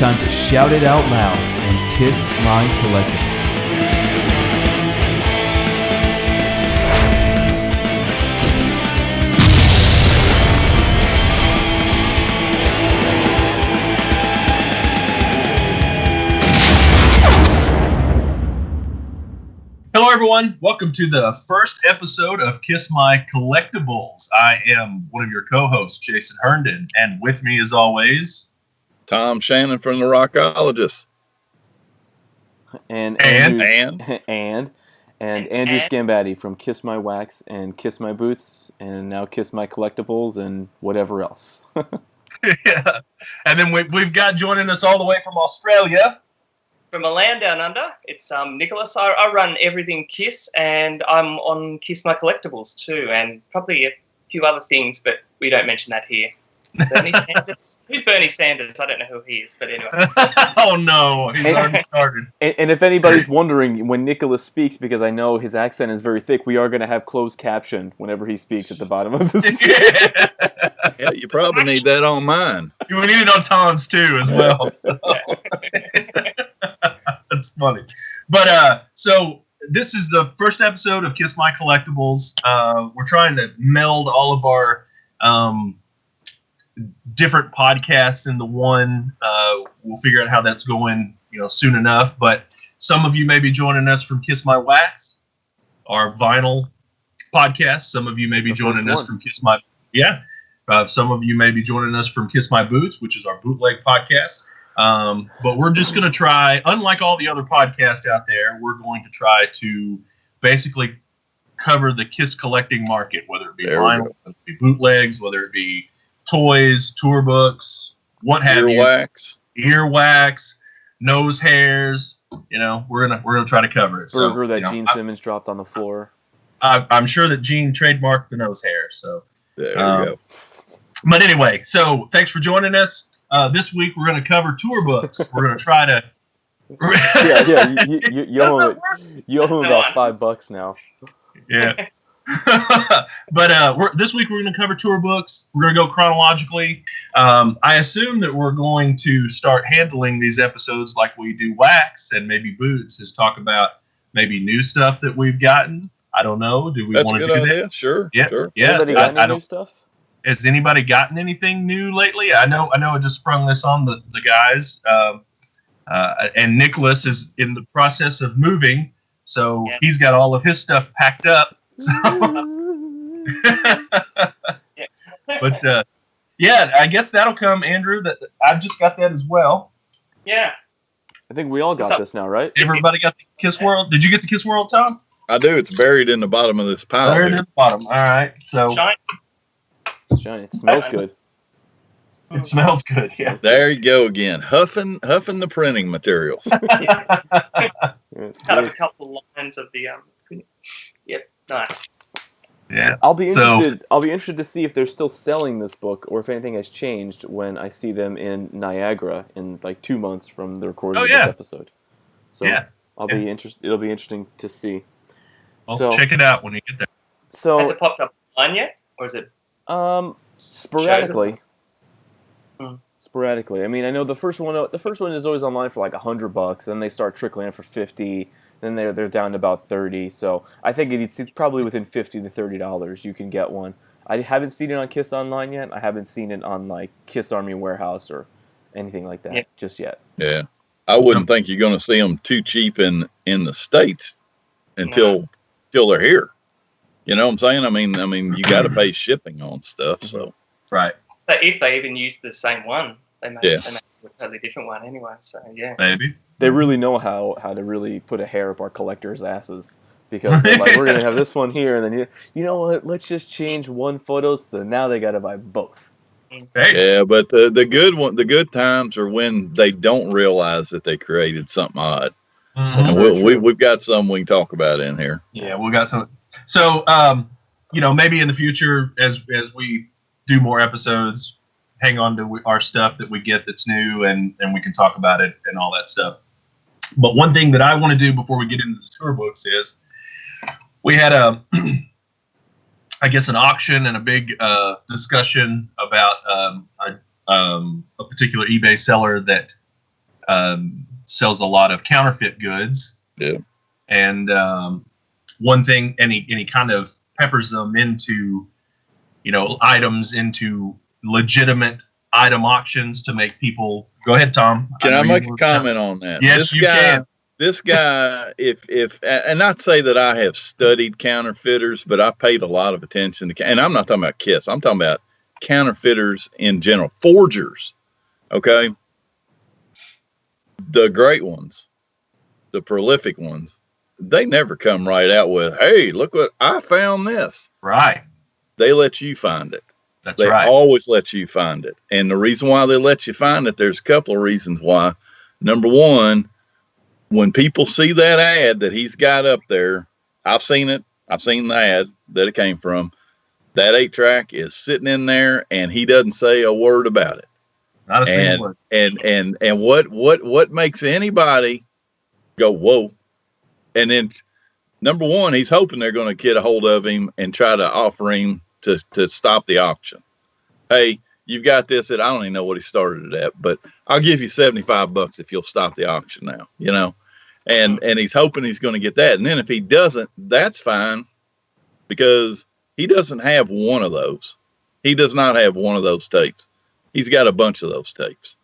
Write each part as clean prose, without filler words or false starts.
time to shout it out loud and kiss my collectibles. Hello, everyone. Welcome to the first episode of Kiss My Kollectibles. I am one of your co-hosts, Jason Herndon, and with me, as always, Tom Shannon from the Rockologists, And Andrew Sgambati from Kiss My Wax and Kiss My Boots, and now Kiss My Kollectibles and whatever else. Yeah. And then we've got joining us all the way from Australia. From a land down under, it's Nicholas. I run everything KISS, and I'm on Kiss My Kollectibles too, and probably a few other things, but we don't mention that here. Bernie Sanders? Who's Bernie Sanders? I don't know who he is, but anyway. Oh no, he's already started. And if anybody's wondering, when Nicholas speaks, because I know his accent is very thick, we are going to have closed caption whenever he speaks at the bottom of the Yeah, you probably need that on mine. We need it on Tom's too, as well. So. That's funny. But so this is the first episode of Kiss My Kollectibles. We're trying to meld all of our different podcasts into one. We'll figure out how that's going, soon enough. But some of you may be joining us from Kiss My Wax, our vinyl podcast. Some of you may be joining us from Kiss My some of you may be joining us from Kiss My Boots, which is our bootleg podcast. But we're just going to try, unlike all the other podcasts out there, we're going to try to basically cover the KISS collecting market, whether it be vinyl, whether it be bootlegs, whether it be toys, tour books, what have you. Earwax, nose hairs. We're gonna try to cover it. Burger that Gene Simmons dropped on the floor. I'm sure that Gene trademarked the nose hair. So there we go. But anyway, so thanks for joining us. This week we're going to cover tour books. We're going to try to. You owe him about $5 now. Yeah. But this week we're going to cover tour books. We're going to go chronologically. I assume that we're going to start handling these episodes like we do Wax and maybe Boots, is talk about maybe new stuff that we've gotten. I don't know. Do we want to do that? Sure. Yeah. Sure. Yeah. Anybody got any new stuff? Has anybody gotten anything new lately? I know I just sprung this on the guys. And Nicholas is in the process of moving, so he's got all of his stuff packed up. So. But I guess that'll come, Andrew. That I've just got that as well. Yeah. I think we all got this now, right? Everybody got the KISS World. Did you get the KISS World, Tom? I do. It's buried in the bottom of this pile. Buried in the bottom. All right. So. Shiny. It smells good. It smells good. Yeah. There you go again, huffing the printing materials. Cut up a couple of lines of the Yep. Nice. Yeah. I'll be interested to see if they're still selling this book or if anything has changed when I see them in Niagara in like 2 months from the recording of this episode. So be interested. It'll be interesting to see. I'll check it out when you get there. So has it popped up online yet, or is it? Sporadically. Sporadically. I mean, I know the first one is always online for like $100. Then they start trickling in for $50. Then they're down to about $30. So I think it's probably within $50 to $30 you can get one. I haven't seen it on KISS Online yet. I haven't seen it on like KISS Army Warehouse or anything like that just yet. Yeah, I wouldn't think you're going to see them too cheap in the States until they're here. You know what I'm saying? I mean, you got to pay shipping on stuff. So right. But if they even use the same one, they make a totally different one anyway. So maybe they really know how to really put a hair up our collectors' asses, because they're like, we're gonna have this one here, and then you know what? Let's just change one photo, so now they got to buy both. Hey. Yeah, but the good times are when they don't realize that they created something odd. And we've got some we can talk about in here. Yeah, we got some. So, maybe in the future, as we do more episodes, hang on to our stuff that we get that's new, and we can talk about it and all that stuff. But one thing that I want to do before we get into the tour books is we had an auction and a big discussion about a particular eBay seller that sells a lot of counterfeit goods. Yeah. And one thing, and he kind of peppers them into, items into legitimate item auctions to make people. Go ahead, Tom. Can I make a comment on that? Yes, you can. This guy, if and not say that I have studied counterfeiters, but I paid a lot of attention to, and I'm not talking about KISS. I'm talking about counterfeiters in general, forgers. Okay, the great ones, the prolific ones, they never come right out with, "Hey, look what I found this." Right. They let you find it. That's They right. always let you find it. And the reason why they let you find it, there's a couple of reasons why. Number one, when people see that ad that he's got up there, I've seen it. I've seen the ad that it came from. That 8-track is sitting in there, and he doesn't say a word about it. Not a single word. And what makes anybody go, whoa? And then, number one, he's hoping they're going to get a hold of him and try to offer him to stop the auction. Hey, you've got this at, I don't even know what he started it at, but I'll give you $75 if you'll stop the auction now, and he's hoping he's going to get that. And then if he doesn't, that's fine, because he doesn't have one of those. He does not have one of those tapes. He's got a bunch of those tapes.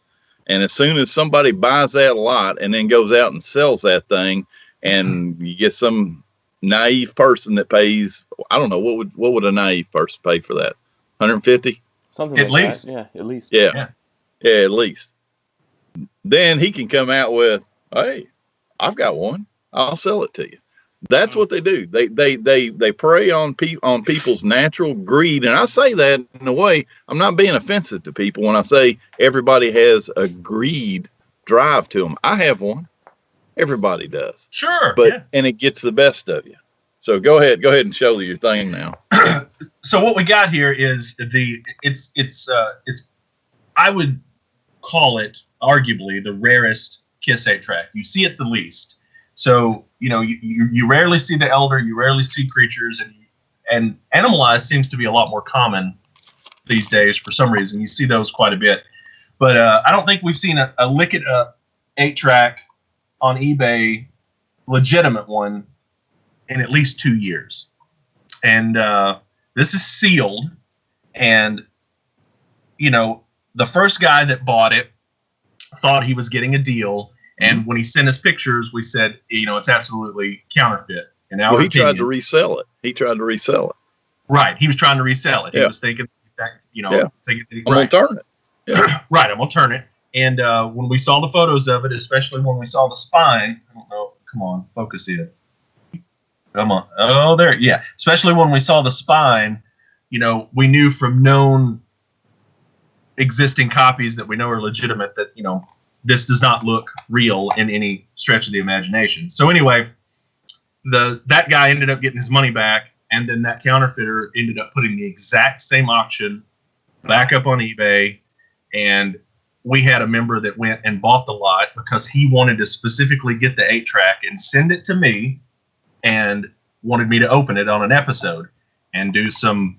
And as soon as somebody buys that lot and then goes out and sells that thing, and you get some naive person that pays, I don't know, what would a naive person pay for that? 150? Something At like least. that. Yeah, at least. Yeah, at least. Then he can come out with, "Hey, I've got one. I'll sell it to you." That's what they do. They prey on people's natural greed, and I say that in a way, I'm not being offensive to people when I say everybody has a greed drive to them. I have one. Everybody does. Sure. But and it gets the best of you. So go ahead and show your thing now. So what we got here is it's I would call it arguably the rarest KISS 8-track. You see it the least. So you rarely see the elder, you rarely see creatures, and animalized seems to be a lot more common these days for some reason. You see those quite a bit, but I don't think we've seen a lick it up 8-track on eBay, legitimate one, in at least 2 years. And this is sealed, and the first guy that bought it thought he was getting a deal, and when he sent us pictures, we said, it's absolutely counterfeit. In our he opinion. tried to resell it. Right, he was trying to resell it. He was thinking, thinking I'm gonna turn it. Yeah. Right, I'm gonna turn it. And when we saw the photos of it, especially when we saw the spine, I don't know, come on, focus here. Come on. Oh, there. Yeah. Especially when we saw the spine, we knew from known existing copies that we know are legitimate that, this does not look real in any stretch of the imagination. So anyway, that guy ended up getting his money back, and then that counterfeiter ended up putting the exact same auction back up on eBay, and we had a member that went and bought the lot because he wanted to specifically get the 8-track and send it to me, and wanted me to open it on an episode and do some,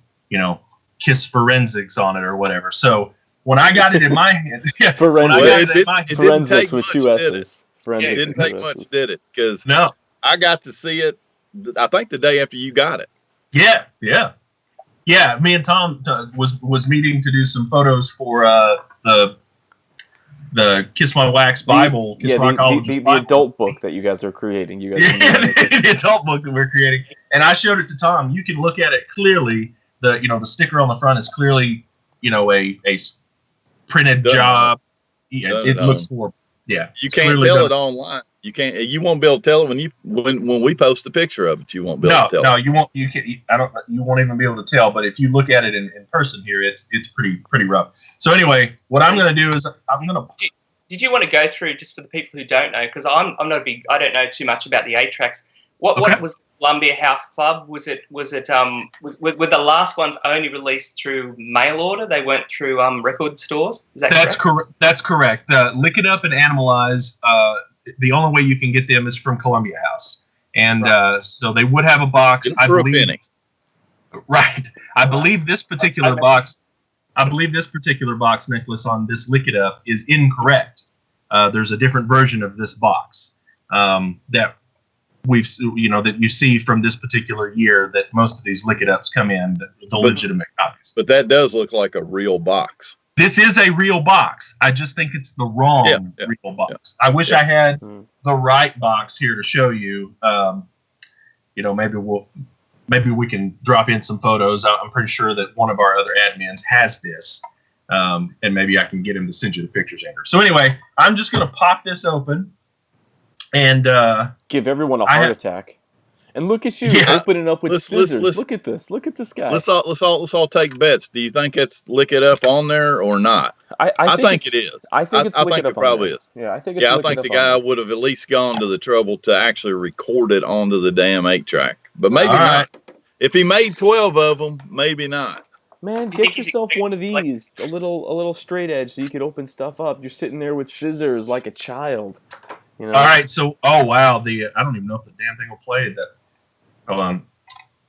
KISS forensics on it or whatever. So when I got it in my hand, forensics with 2 S's. It didn't take much, did it? Because no, I got to see it, I think the day after you got it. Yeah. Me and Tom was meeting to do some photos for the Kiss My Wax Bible, the adult book that you guys are creating. The adult book that we're creating, and I showed it to Tom. You can look at it clearly. The sticker on the front is clearly a printed job. Yeah, it looks horrible. Yeah, you can't tell it online. You can't. You won't be able to tell it when we post a picture of it. You won't be able to tell. No, you won't. You can. You won't even be able to tell. But if you look at it in person here, it's pretty rough. So anyway, what I'm going to do is I'm going to. Did you want to go through, just for the people who don't know, because I'm not I don't know too much about the 8-tracks. What was Columbia House Club? Was were the last ones only released through mail order? They weren't through record stores. Is that correct? That's correct. Lick It Up and Animalize. The only way you can get them is from Columbia House, and so they would have a box. I believe. Right. I believe this particular box. Nicholas, on this Lick It Up is incorrect. there's a different version of this box that that you see from this particular year that most of these Lick It Ups come in, the legitimate copies. But that does look like a real box. This is a real box. I just think it's the wrong real box. I wish I had the right box here to show you. Maybe we can drop in some photos. I'm pretty sure that one of our other admins has this, and maybe I can get him to send you the pictures, Andrew. So anyway, I'm just going to pop this open and give everyone a heart attack. And look at you opening up with scissors. Look at this. Look at this guy. Let's all take bets. Do you think it's Lick It Up on there or not? I think it is. I think it's Lick It Up. It probably is. Yeah, I think it's I think the guy would have at least gone to the trouble to actually record it onto the damn 8-track. But maybe not. If he made 12 of them, maybe not. Man, get yourself one of these, a little straight edge, so you could open stuff up. You're sitting there with scissors like a child. You know? All right, so I don't even know if the damn thing will play that. Hold on.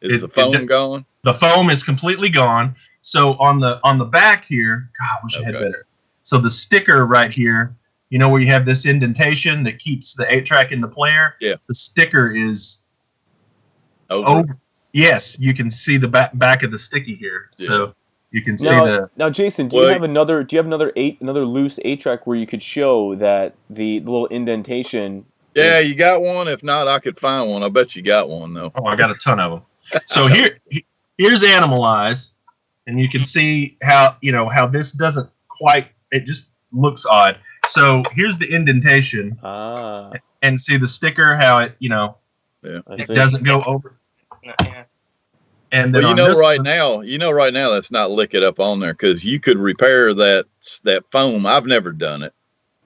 Is the foam gone? The foam is completely gone. So on the back here, God, I wish I had better. So the sticker right here, where you have this indentation that keeps the 8-track in the player. Yeah. The sticker is over. Yes, you can see the back of the sticky here. Yeah. So you can see Now, Jason, do you have another loose 8-track where you could show that the little indentation? Yeah, you got one. If not, I could find one. I bet you got one though. Oh, I got a ton of them. So here's Animalize, and you can see how this doesn't quite. It just looks odd. So here's the indentation, and see the sticker how it it doesn't go over. Yeah. And then right now that's not Lick It Up on there because you could repair that foam. I've never done it.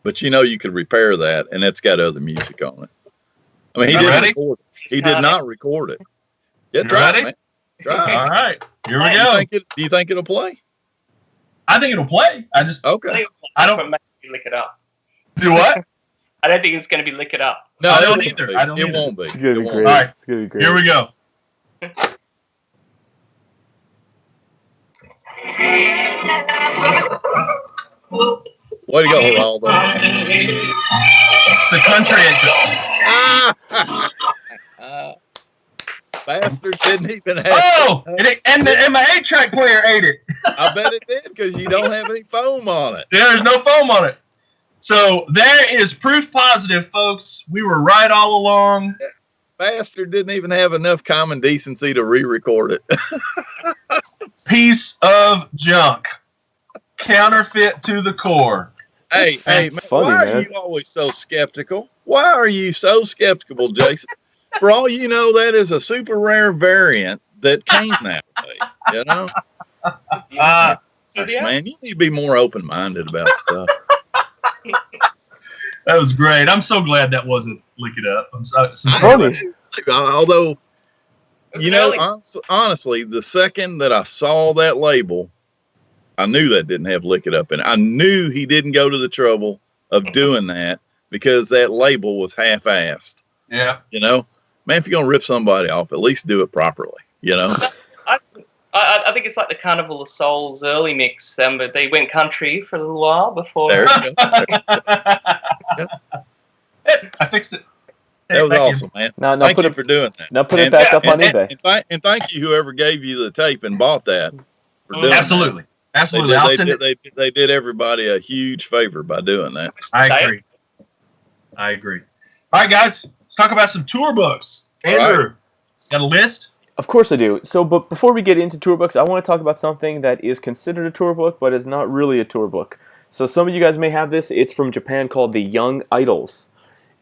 But you could repair that, and it's got other music on it. I mean, he didn't record it. He did not record it. Yeah, try it, man. Try it. All right, here we go. Do you think it'll play? I think it'll play. I don't Lick It Up. Do what? I don't think it's going to be Lick It Up. No, I don't either. It won't be. It's going to be great. All right, it's going to be great. Here we go. Way to go, Geraldo. It's a country intro. Bastard didn't even have and my 8-track player ate it. I bet it did because you don't have any foam on it. There's no foam on it. So there is proof positive, folks. We were right all along. Bastard didn't even have enough common decency to re-record it. Piece of junk. Counterfeit to the core. Hey, man, why are you always so skeptical? Why are you so skeptical, Jason? For all you know, that is a super rare variant that came that way. Man, you need to be more open-minded about stuff. That was great. I'm so glad that wasn't Lick It Up. I'm so Although, honestly, the second that I saw that label, I knew that didn't have Lick It Up in it. I knew he didn't go to the trouble of doing that because that label was half-assed. Yeah. Man, if you're going to rip somebody off, at least do it properly, I think it's like the Carnival of Souls early mix. But they went country for a little while before. There you go. I fixed it. That was awesome, man. Now thank you for doing that. Now put it back up on eBay. And thank you, whoever gave you the tape and bought that. For doing Absolutely. That. Absolutely. They did everybody a huge favor by doing that. I agree. All right, guys. Let's talk about some tour books. Andrew, got a list? Of course I do. So, but before we get into tour books, I want to talk about something that is considered a tour book, but is not really a tour book. So some of you guys may have this. It's from Japan called the Young Idols.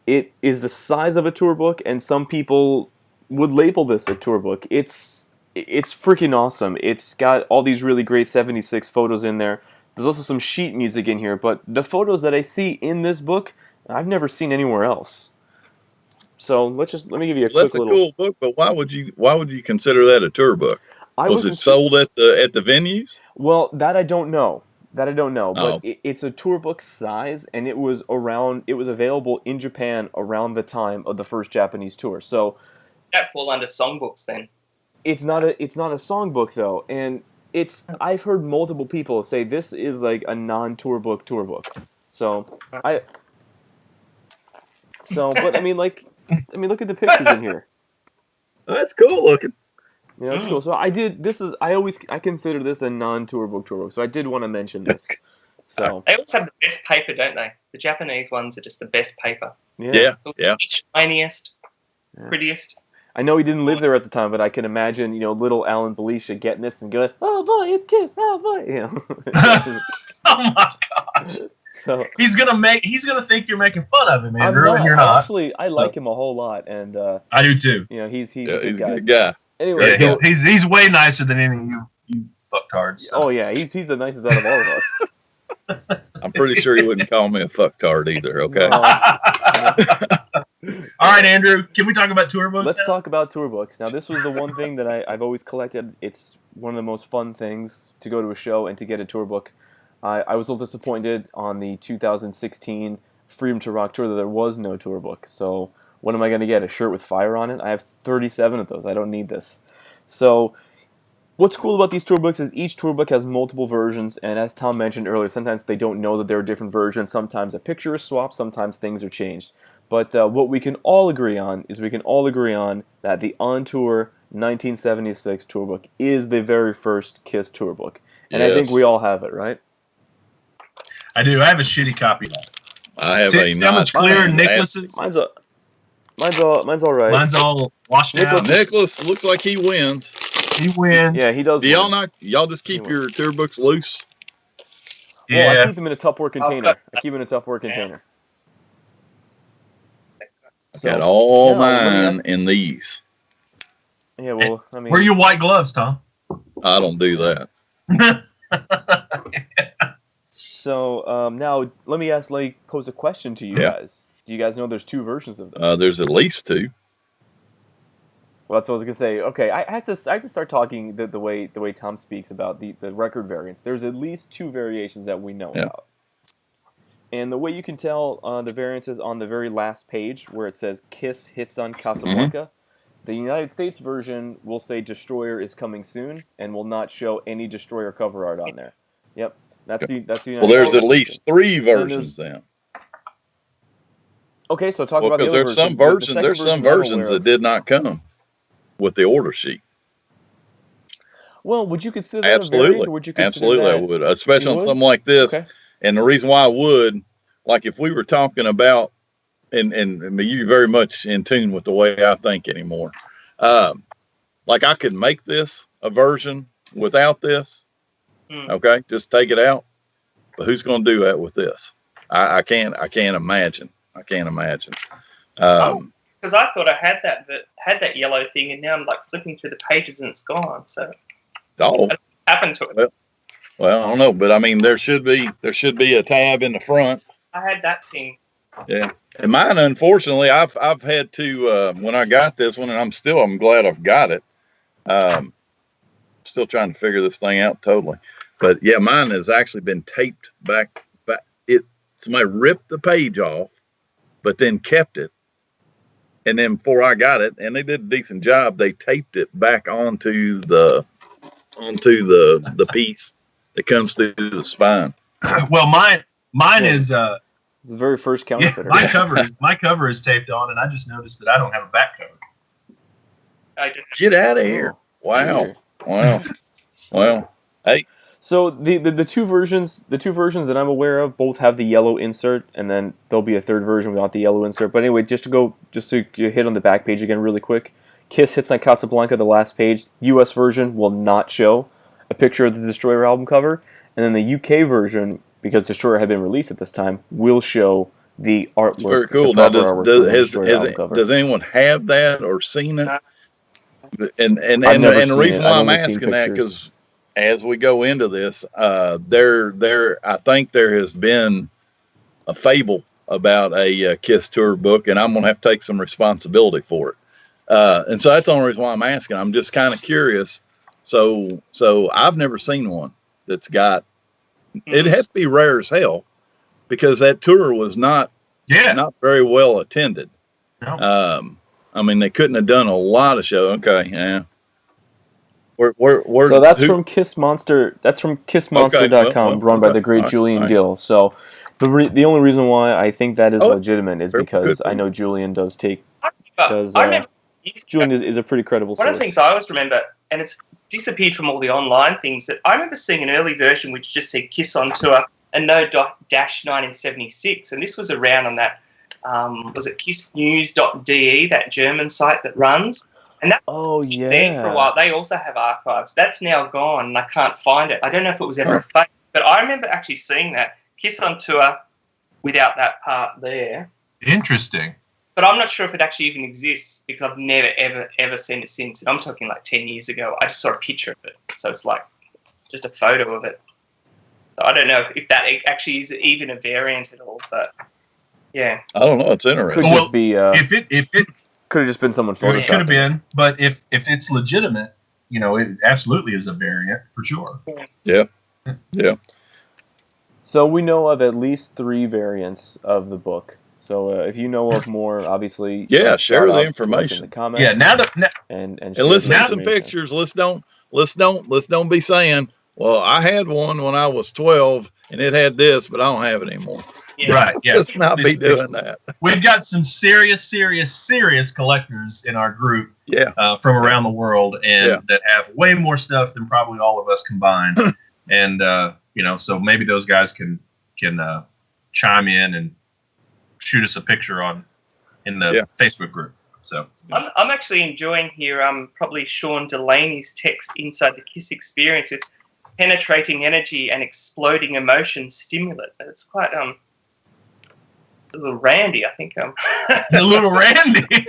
It is the size of a tour book, and some people would label this a tour book. It's freaking awesome. It's got all these really great 76 photos in there. There's also some sheet music in here, but the photos that I see in this book, I've never seen anywhere else. So let me give you a quick little. That's a cool book, but why would you consider that a tour book? Was it sold at the venues? Well, that I don't know. But it's a tour book size, and it was available in Japan around the time of the first Japanese tour. So that fall under songbooks then. It's not a songbook though, and I've heard multiple people say this is like a non-tour book tour book. So So, but I mean, look at the pictures in here. That's cool looking. You know, it's cool. So I consider this a non-tour book. So I did want to mention this. So They also have the best paper, don't they? The Japanese ones are just the best paper. Yeah. Shiniest, prettiest. I know he didn't live there at the time, but I can imagine, little Alan Belisha getting this and going, "Oh boy, it's KISS! Oh boy!" Oh my gosh! So He's gonna think you're making fun of him, Andrew, and you're not. not. Actually, I like him a whole lot, and I do too. He's a He's good a guy. good guy. Anyway, Yeah, he's way nicer than any of you fucktards. So. Oh yeah, he's the nicest out of all of us. I'm pretty sure he wouldn't call me a fucktard either. Okay. All right, Andrew. Can we talk about tour books? Let's now? talk about tour books. Now, this was the one thing that I've always collected. It's one of the most fun things to go to a show and to get a tour book. I was a little disappointed on the 2016 Freedom to Rock tour that there was no tour book. So what am I going to get? A shirt with fire on it? I have 37 of those. I don't need this. So what's cool about these tour books is each tour book has multiple versions, and as Tom mentioned earlier, sometimes they don't know that there are different versions. Sometimes a picture is swapped, sometimes things are changed. But what we can all agree on is that the On Tour 1976 tour book is the very first KISS tour book. And I think we all have it, right? I do. I have a shitty copy of that. I have See how much clearer Nicholas's? Mine's all right. Mine's all washed out. Nicholas looks like he wins. He wins. Yeah, he does. Do y'all just keep your tour books loose? Well, I Yeah. keep them in a Tupperware container. Got all yeah, let me mine ask- in these. Yeah, well, I mean, Where are your white gloves, Tom? I don't do that. So now let me pose a question to you guys. Do you guys know there's two versions of this? There's at least two. Well, that's what I was gonna say. Okay, I have to start talking the way Tom speaks about the record variants. There's at least two variations that we know about. And the way you can tell the variants is on the very last page where it says KISS hits on Casablanca. The United States version will say Destroyer is coming soon and will not show any Destroyer cover art on there. Yep, that's the United Well, there's States at least three versions there's- then. Okay, so talk about the Because other there's some version. versions. There's some versions that did not come with the order sheet. Well, would you consider that a variant, Absolutely, or would you consider absolutely, I that? would, especially You on would? something like this. Okay. And the reason why I would, like, if we were talking about, and you're very much in tune with the way I think anymore. Like, I could make this a version without this. Okay, just take it out. But who's going to do that with this? I can't imagine. I can't imagine. Because I thought I had that yellow thing, and now I'm like flipping through the pages and it's gone. So what happened to it? Well, I don't know, but I mean, there should be a tab in the front. I had that thing. Yeah, and mine, unfortunately, I've had to when I got this one, and I'm glad I've got it. Still trying to figure this thing out totally, but yeah, mine has actually been taped back. Somebody ripped the page off, but then kept it, and then before I got it, and they did a decent job, they taped it back onto the piece that comes through the spine. Well, mine is It's the very first counterfeit. my cover is taped on, and I just noticed that I don't have a back cover. I did. Get out of here! Wow. Hey, So the two versions that I'm aware of both have the yellow insert, and then there'll be a third version without the yellow insert. But anyway, just to hit on the back page again really quick. KISS hits on Casablanca, the last page. U.S. version will not show a picture of the Destroyer album cover, and then the U.K. version, because Destroyer had been released at this time, will show the artwork. it's very cool. the Now, proper artwork for the Destroyer album cover. does anyone have that or seen it? And I've never the seen reason it. why I've I'm only seen asking that, pictures. because as we go into this, I think there has been a fable about a KISS tour book, and I'm going to have to take some responsibility for it. And so that's the only reason why I'm asking. I'm just kind of curious. So I've never seen one that's got. It has to be rare as hell, because that tour was not very well attended. No. I mean, they couldn't have done a lot of shows. Okay, yeah. So that's from Kiss Monster. That's from KissMonster.com, run by the great Julian Gill. So The only reason why I think that is Oh, legitimate is very because good. I know Julian does take. I remember Julian is a pretty credible one source. of the things I always remember, and it's disappeared from all the online things, that I remember seeing an early version which just said Kiss on Tour and no dash 1976, and this was around on that. Was it kissnews.de, that German site that runs? And that Oh was there for a while. They also have archives. That's now gone, and I can't find it. I don't know if it was ever a fake, but I remember actually seeing that Kiss on Tour without that part there. Interesting. But I'm not sure if it actually even exists because I've never, ever seen it since. And I'm talking like 10 years ago. I just saw a picture of it. So it's like just a photo of it. So I don't know if that actually is even a variant at all, but yeah. I don't know. It's interesting. Could just be. If it could have just been someone photoshopped. It could have been, but if it's legitimate, it absolutely is a variant for sure. Yeah. So we know of at least 3 variants of the book. So if you know of more, obviously, Yeah, share shout the out to us information. in the comments. Yeah, now and let's share see the some information. pictures. Let's don't be saying, well, I had one when I was 12 and it had this, but I don't have it anymore. Yeah. right, yeah. Let's not be doing that. We've got some serious collectors in our group. Yeah. From around the world, and that have way more stuff than probably all of us combined. And so maybe those guys can chime in and shoot us a picture in the Facebook group. So I'm actually enjoying here probably Sean Delaney's text inside the KISS experience with penetrating energy and exploding emotion stimulant. It's quite a little randy, I think. The little Randy.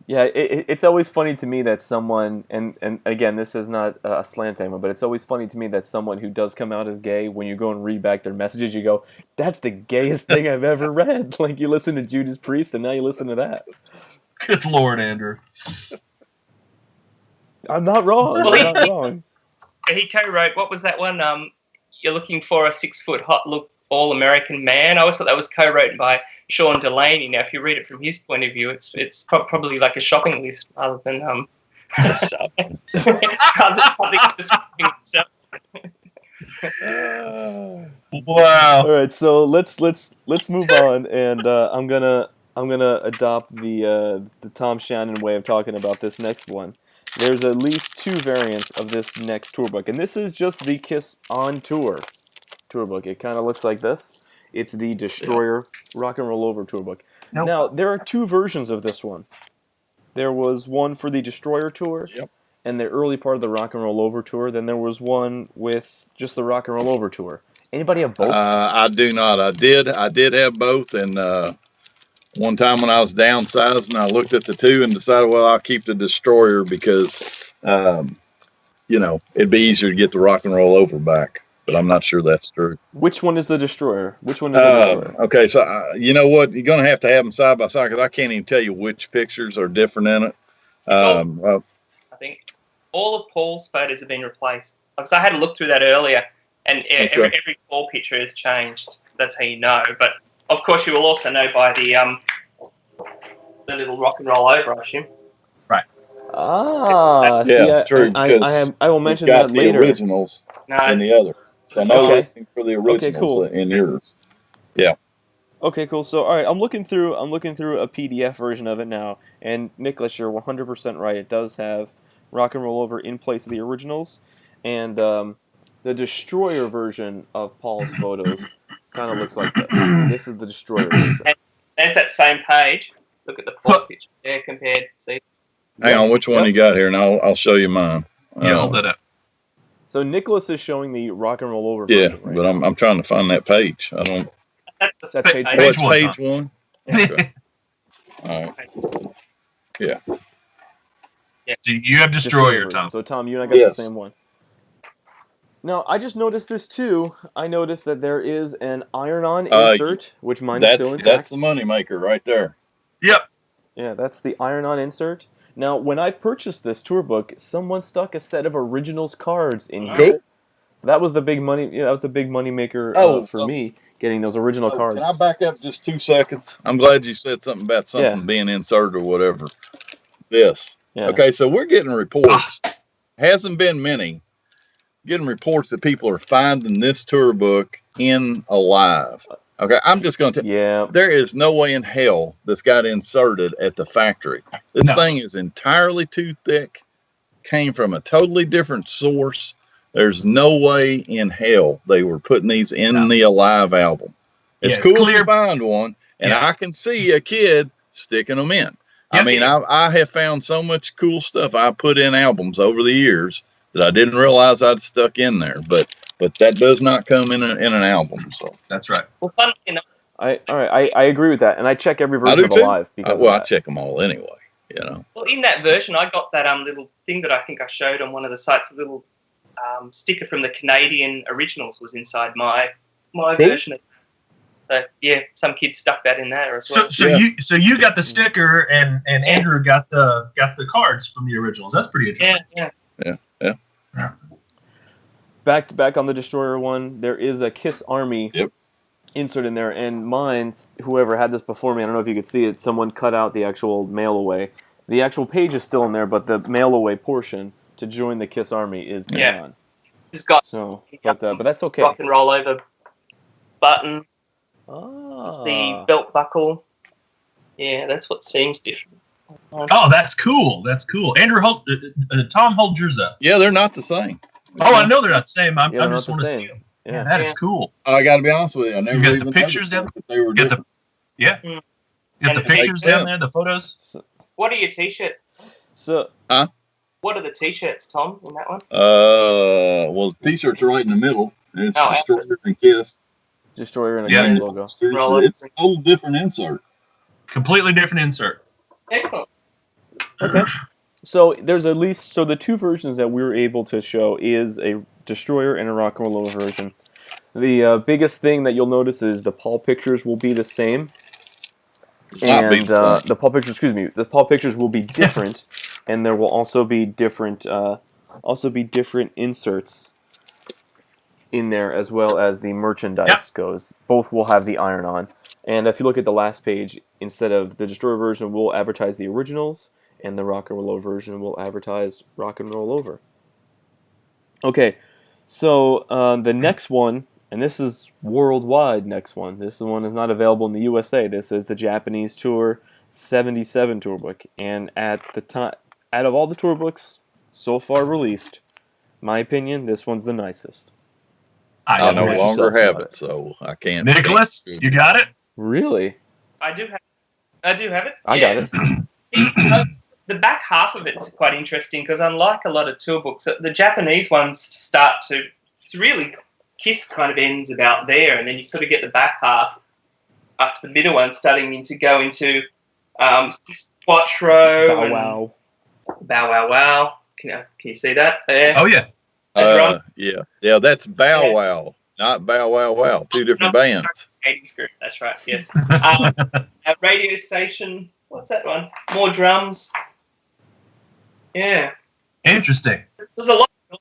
Yeah, it's always funny to me that someone, and again, this is not a slant anymore, but it's always funny to me that someone who does come out as gay, when you go and read back their messages, you go, that's the gayest thing I've ever read. Like, you listen to Judas Priest, and now you listen to that. Good Lord, Andrew. I'm not wrong. I'm not wrong. He co-wrote, what was that one? You're looking for a 6-foot hot look all-American man. I always thought that was co-written by Sean Delaney. Now, if you read it from his point of view, it's probably like a shopping list rather than Wow. All right, so let's move on, and I'm gonna adopt the Tom Shannon way of talking about this next one. There's at least 2 variants of this next tour book, and this is just the Kiss on Tour book. It kind of looks like this. It's the Destroyer Rock and Roll Over tour book. Nope. Now, there are 2 versions of this one. There was one for the Destroyer tour and the early part of the Rock and Roll Over tour. Then there was one with just the Rock and Roll Over tour. Anybody have both? I do not. I did have both, and one time when I was downsizing, I looked at the 2 and decided, well, I'll keep the Destroyer because it'd be easier to get the Rock and Roll Over back. But I'm not sure that's true. Which one is the Destroyer? Which one is the Destroyer? Okay, so you know what? You're going to have them side by side because I can't even tell you which pictures are different in it. I think all of Paul's photos have been replaced. Because I had a look through that earlier, and every Paul picture has changed. That's how you know. But of course, you will also know by the little Rock and Roll Over, I assume. Right. True. I will mention that later. The originals and the other. So no listing for the originals in yours. Yeah. Okay, cool. So, all right, I'm looking through a PDF version of it now, and Nicholas, you're 100% right. It does have Rock and Roll Over in place of the originals, and the Destroyer version of Paul's photos kind of looks like this. This is the Destroyer version. And there's that same page. Look at the Paul picture there compared. See. Hang on, which one you got here, and I'll show you mine. Yeah, hold that up. So Nicholas is showing the Rock and Roll Over version. Yeah, but I'm trying to find that page. I don't. That's page one. It's page 1. Okay. All right. Yeah. So you have Destroyer, version. Tom. So Tom, you and I got the same one. Now, I just noticed this too. I noticed that there is an iron-on insert, which mine is still intact. That's the moneymaker right there. Yep. Yeah, that's the iron-on insert. Now, when I purchased this tour book, someone stuck a set of originals cards in here. Cool. So that was the big money. Yeah, that was the big money maker for me, getting those original cards. Can I back up just 2 seconds? I'm glad you said something about something being inserted or whatever. This. Yeah. Okay, so we're getting reports. Hasn't been many, getting reports that people are finding this tour book in alive. Okay, I'm just going to tell Yeah. there is no way in hell this got inserted at the factory. This thing is entirely too thick, came from a totally different source. There's no way in hell they were putting these in the alive album. It's cool to find one, and I can see a kid sticking them in. I mean, I have found so much cool stuff I put in albums over the years that I didn't realize I'd stuck in there. But that does not come in an album. So that's right. Well, fun enough. I agree with that, and I check every version of Alive because I check them all anyway. You know. Well, in that version, I got that little thing that I think I showed on one of the sites. A little sticker from the Canadian originals was inside my version. So yeah, some kids stuck that in there as well. So you got the sticker, and Andrew got the cards from the originals. That's pretty interesting. Yeah. Back on the Destroyer one, there is a KISS Army insert in there, and mine, whoever had this before me, I don't know if you could see it, someone cut out the actual mail away. The actual page is still in there, but the mail away portion to join the KISS Army is gone. It's got but that's okay. Rock and roll over button, the belt buckle. Yeah, that's what seems different. Oh, that's cool. That's cool. Andrew, Tom, hold yours up. Yeah, they're not the same. Oh, I know they're not the same. I Yeah, just want to see them. Yeah, that is cool. I got to be honest with you. I never You got even the pictures noticed down. that they were You got different. You got the pictures down there, the photos. What are your t-shirts? So, what are the t-shirts, Tom, in that one? Well, the t-shirts are right in the middle. And it's Destroyer and KISS. Destroyer and a KISS logo. It's a whole different insert. Completely different insert. Excellent. Okay. So there's the two versions that we were able to show is a Destroyer and a Rock and Roll version. The biggest thing that you'll notice is the Paul pictures will be the same, and the Paul pictures will be different, and there will also be different inserts in there as well as the merchandise goes. Both will have the iron on, and if you look at the last page, instead of the Destroyer version, we'll advertise the originals, and the Rock and Roll version will advertise Rock and Roll Over. Okay, so the next one, and this is worldwide next one. This one is not available in the USA. This is the Japanese Tour 77 tour book. And at the time, out of all the tour books so far released, my opinion, this one's the nicest. I no longer have it, so I can't. Nicholas, you got it? Really? I do have it. I got it. The back half of it's quite interesting because unlike a lot of tour books, the Japanese ones start to, it's really, KISS kind of ends about there, and then you sort of get the back half after the middle one starting to go into Quattro. Bow Wow. Bow Wow Wow. Can you see that there? Oh, yeah. Yeah, that's Bow Wow, not Bow Wow Wow. Two different bands. 80s group, that's right, yes. A radio station, what's that one? More drums. Yeah. Interesting. There's a lot of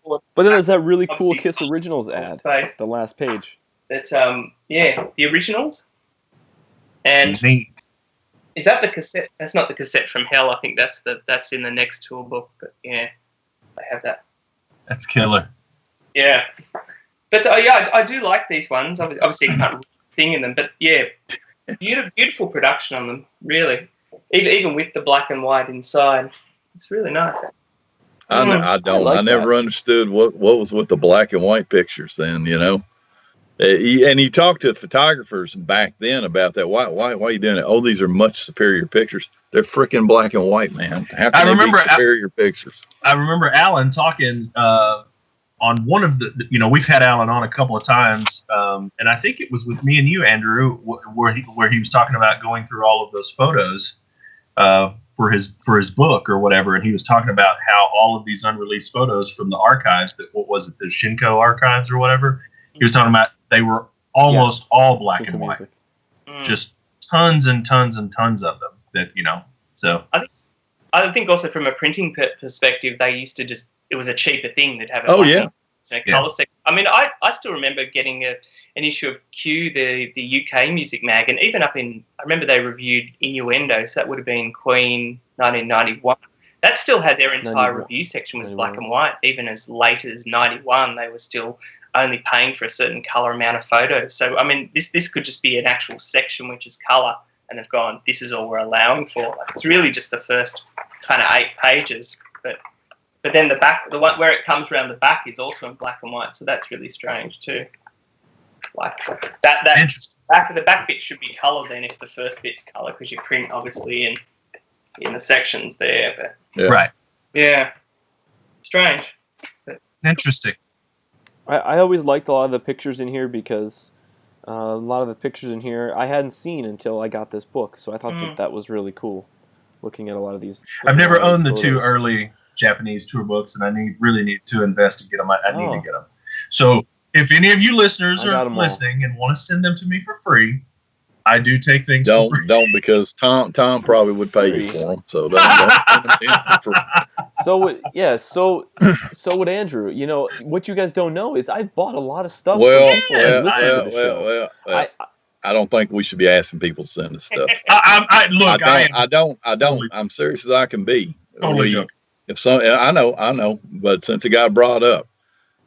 but then there's that really cool KISS Originals ad, the last page. That's the originals. And neat. Is that the cassette? That's not the cassette from Hell. I think that's in the next tour book. But yeah, I have that. That's killer. Yeah, but I do like these ones. Obviously, I can't really sing in them, but yeah, beautiful production on them. Really, even with the black and white inside, it's really nice. I never understood what was with the black and white pictures then, you know. And you talk to photographers back then about that. Why are you doing it? Oh, these are much superior pictures. They're freaking black and white, man. How can they be superior pictures? I remember Alan talking on one of the, we've had Alan on a couple of times, and I think it was with me and you, Andrew, where he was talking about going through all of those photos for his book or whatever, and he was talking about how all of these unreleased photos from the archives, the Shinko archives or whatever, he was talking about they were almost all black and white, just tons and tons and tons of them. That so I think also from a printing perspective, they used to it was a cheaper thing to have. Color section. I mean, I still remember getting an issue of Q, the UK music mag, and even I remember they reviewed Innuendo, so that would have been Queen 1991. that still had their entire 91. review section was 91. black and white. Even as late as 91, they were still only paying for a certain colour amount of photos. So, I mean, this could just be an actual section which is colour, and they've gone, this is all we're allowing for. Like, it's really just the first kind of 8 pages. But then the back, the one where it comes around the back is also in black and white, so that's really strange too. Like that Interesting. the back bit should be colour then if the first bit's colour, because you print obviously in the sections there. But Yeah. Right. yeah, strange. Interesting. I always liked a lot of the pictures in here because a lot of the pictures in here I hadn't seen until I got this book, so I thought that was really cool. Looking at a lot of these. I've never owned the 2 photos. early Japanese tour books, and I really need to invest to get them. I need Oh. to get them. So if any of you listeners I got are 'em all. listening and want to send them to me for free, I do take things Don't for free. because Tom probably would pay you for them. So don't send them in for So would Andrew. You know what you guys don't know is I bought a lot of stuff. well, from people that listen to the show. I don't think we should be asking people to send us stuff. Look, I'm serious as I can be. totally joking. If some, I know, but since it got brought up,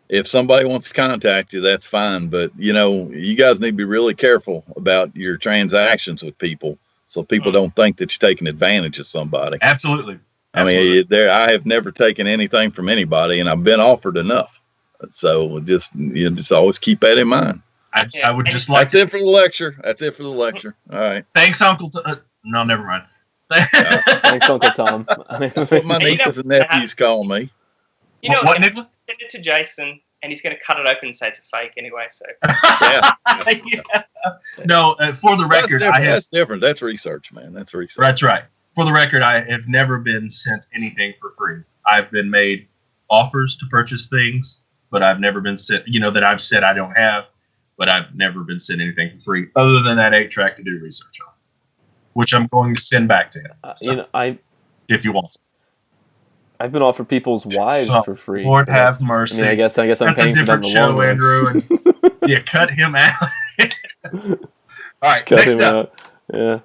if somebody wants to contact you, that's fine. But you guys need to be really careful about your transactions with people, so people don't think that you're taking advantage of somebody. Absolutely. I mean, I have never taken anything from anybody, and I've been offered enough. So just always keep that in mind. I would just like That's it for the lecture. All right. Thanks, Uncle. No, never mind. Thanks, Uncle Tom. That's what my nieces and nephews call me. You know, What, Nicholas? send it to Jason, and he's going to cut it open and say it's a fake anyway. So Yeah. Yeah. No, for the record, That's different. That's research, man. That's research. That's right. For the record, I have never been sent anything for free. I've been made offers to purchase things, but I've never been sent, that I've said I don't have, but I've never been sent anything for free other than that 8-track to do research on, which I'm going to send back to him. If you want. I've been offered people's wives for free. Lord have mercy. I mean, I guess I'm That's paying a for them different in the long show, run. Andrew. And yeah, cut him out. All right, Cut next him up. out. Yeah.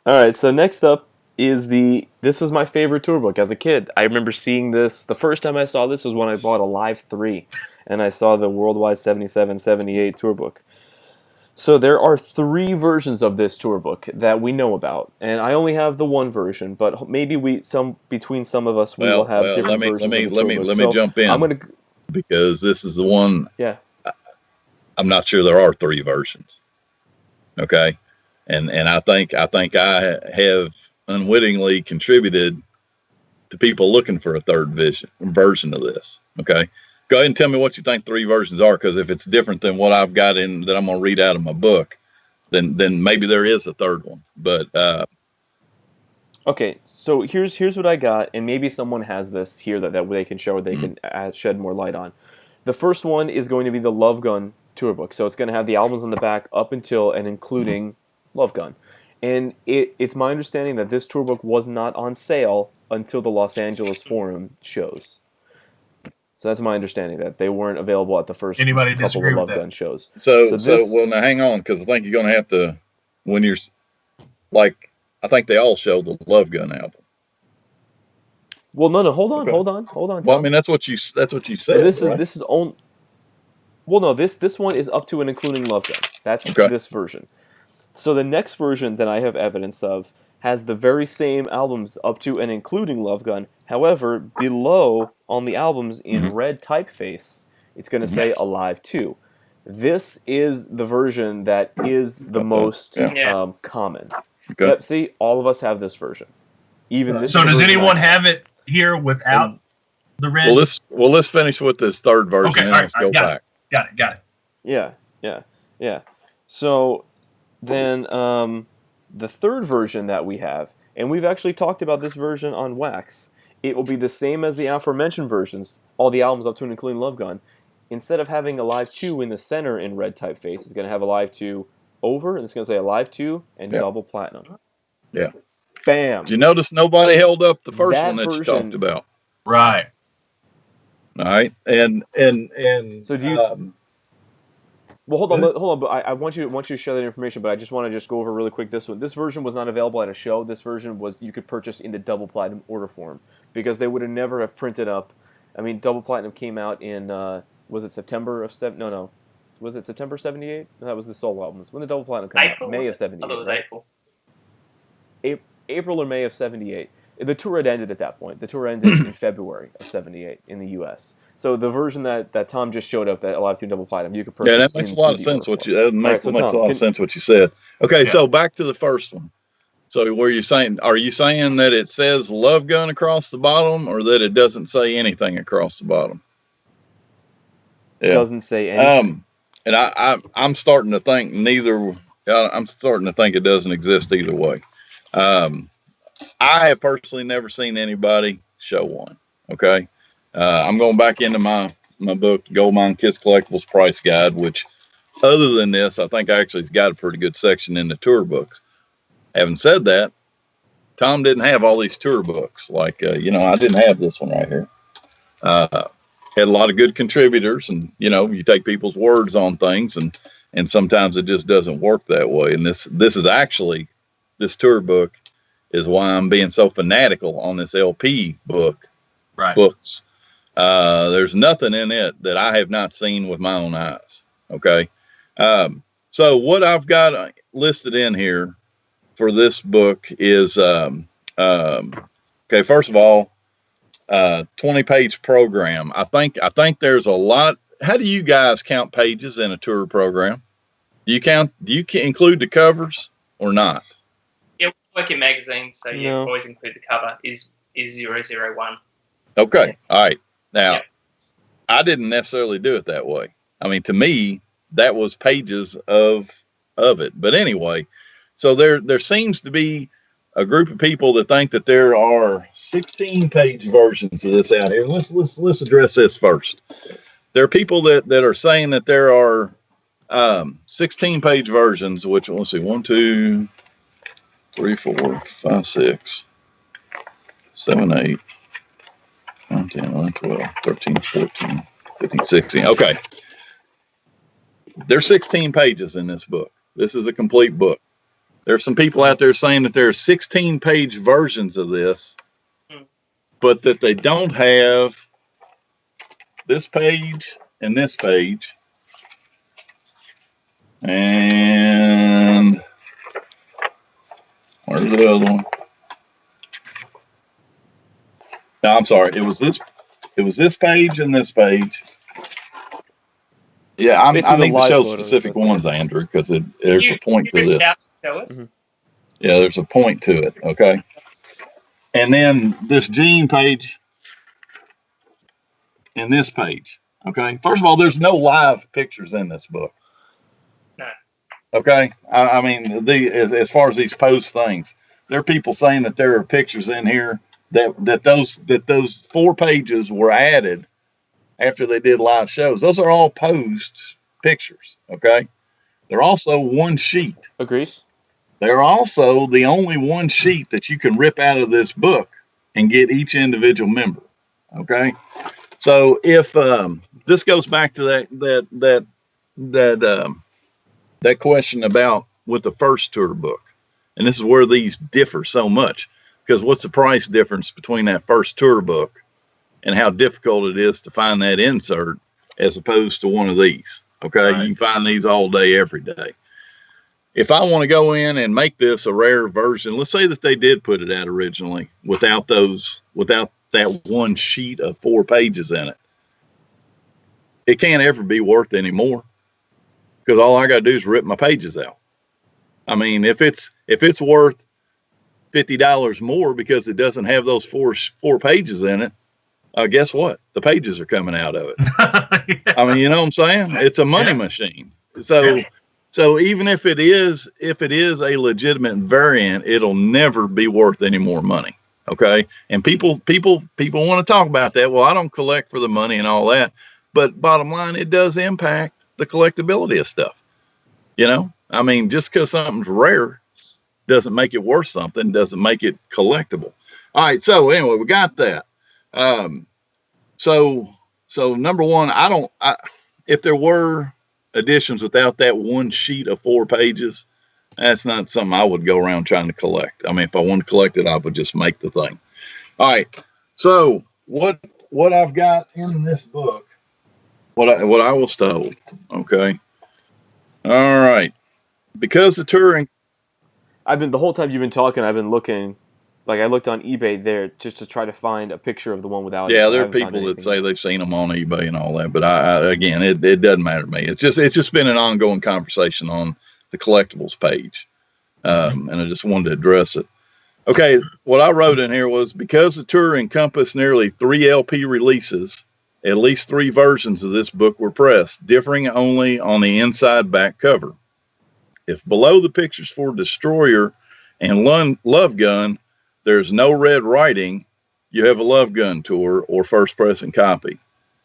All right. So next up is this was my favorite tour book as a kid. I remember seeing this. The first time I saw this was when I bought a Live 3, and I saw the Worldwide 77-78 tour book. So there are 3 versions of this tour book that we know about, and I only have the one version. But maybe between some of us will have different versions. Let me jump in. Because this is the one. Yeah. I'm not sure there are 3 versions. Okay, and I think I have unwittingly contributed to people looking for a third version of this. Okay. Go ahead and tell me what you think 3 versions are, because if it's different than what I've got in that I'm going to read out of my book, then maybe there is a third one. But okay, so here's what I got, and maybe someone has this here that they can show or they can shed more light on. The first one is going to be the Love Gun tour book, so it's going to have the albums on the back up until and including Love Gun. And it's my understanding that this tour book was not on sale until the Los Angeles Forum shows. So that's my understanding, that they weren't available at the first couple of Love Gun shows. So now hang on, because I think you're going to have to, when you're like, I think they all show the Love Gun album. Well, no, hold on, Tom. Well, I mean, that's what you said. So this is on. Well, no, this one is up to and including Love Gun. That's this version. So the next version that I have evidence of has the very same albums up to and including Love Gun. However, below on the albums in red typeface, it's going to say Alive 2. This is the version that is the most common. Okay. Yep, see, all of us have this version. Even this. So does anyone have it here without the red? Well, let's finish with this third version, Okay, and let's go back. Got it. Yeah. So then the third version that we have, and we've actually talked about this version on Wax, it will be the same as the aforementioned versions, all the albums up to and including Love Gun. Instead of having Alive 2 in the center in red typeface, it's going to have Alive 2 over, and it's going to say Alive 2 and double platinum. Yeah. Bam. Did you notice nobody held up the first one that you talked about? Right. All right. And so do you... Well, hold on. But I want you to share that information. But I just want to go over really quick this one. This version was not available at a show. This version you could purchase in the double platinum order form because they would have never have printed up. I mean, double platinum came out in was it September of No. Was it September '78? That was the solo albums. When the double platinum came out, May of '78. Oh, it was April. April or May of '78. The tour had ended at that point. The tour ended in February of '78 in the U.S. So the version that Tom just showed up that allowed through double platinum, you could purchase. Yeah, that makes a lot of sense. That makes a lot of sense what you said. Okay, Yeah. so back to the first one. So are you saying that it says Love Gun across the bottom, or that it doesn't say anything across the bottom? Yeah. It doesn't say anything. And I'm starting to think neither. I'm starting to think it doesn't exist either way. I have personally never seen anybody show one. Okay. I'm going back into my book, Goldmine KISS Collectibles Price Guide, which other than this, I think actually has got a pretty good section in the tour books. Having said that, Tom didn't have all these tour books. Like, I didn't have this one right here. Had a lot of good contributors, and, you take people's words on things, and sometimes it just doesn't work that way. And this is actually, this tour book is why I'm being so fanatical on this LP books. There's nothing in it that I have not seen with my own eyes. Okay. So what I've got listed in here for this book is, okay, first of all, 20-page program. I think there's a lot. How do you guys count pages in a tour program? Do you include the covers or not? Yeah, we work in magazines, so you always include the cover is 001. Okay. All right. Now, I didn't necessarily do it that way. I mean, to me, that was pages of it. But anyway, so there seems to be a group of people that think that there are 16-page versions of this out here. Let's address this first. There are people that are saying that there are 16-page versions, which, let's see, 1, 2, 3, 4, 5, 6, 7, 8, 9, 10, 11, 12, 13, 14, 15, 16. Okay. There's 16 pages in this book. This is a complete book. There's some people out there saying that there are 16-page versions of this, but that they don't have this page and this page. And where's the other one? No, I'm sorry. It was this page and this page. Yeah, I need to show specific ones, Andrew, because there's a point to this. Mm-hmm. Yeah, there's a point to it. Okay. And then this Gene page and this page. Okay. First of all, there's no live pictures in this book. No. Okay. I mean, as far as these post things, there are people saying that there are pictures in here that those 4 pages were added after they did live shows. Those are all posed pictures. Okay. They're also one sheet. Agreed. They're also the only one sheet that you can rip out of this book and get each individual member. Okay. So if this goes back to that question about with the first tour book, and this is where these differ so much, because what's the price difference between that first tour book and how difficult it is to find that insert as opposed to one of these? Okay. Right. You can find these all day, every day. If I want to go in and make this a rare version, let's say that they did put it out originally without that one sheet of 4 pages in it, it can't ever be worth any more, because all I got to do is rip my pages out. I mean, if it's worth $50 more because it doesn't have those four pages in it, guess what? The pages are coming out of it. Yeah. I mean, you know what I'm saying? It's a money machine. So even if it is a legitimate variant, it'll never be worth any more money. Okay. And people want to talk about that. Well, I don't collect for the money and all that, but bottom line, it does impact the collectability of stuff. I mean, just because something's rare doesn't make it worth something, doesn't make it collectible. All right. So anyway, we got that. So number one, if there were editions without that one sheet of 4 pages, that's not something I would go around trying to collect. I mean, if I wanted to collect it, I would just make the thing. All right. So what I've got in this book, what I was told. Okay. All right. Because the touring. The whole time you've been talking, I've been looking. Like, I looked on eBay there just to try to find a picture of the one without it. Yeah, So there are people that say they've seen them on eBay and all that, but again, it doesn't matter to me. It's just been an ongoing conversation on the collectibles page, and I just wanted to address it. Okay, what I wrote in here was, because the tour encompassed nearly 3 LP releases, at least 3 versions of this book were pressed, differing only on the inside back cover. If below the pictures for Destroyer and Love Gun, there's no red writing, you have a Love Gun tour or first pressing copy.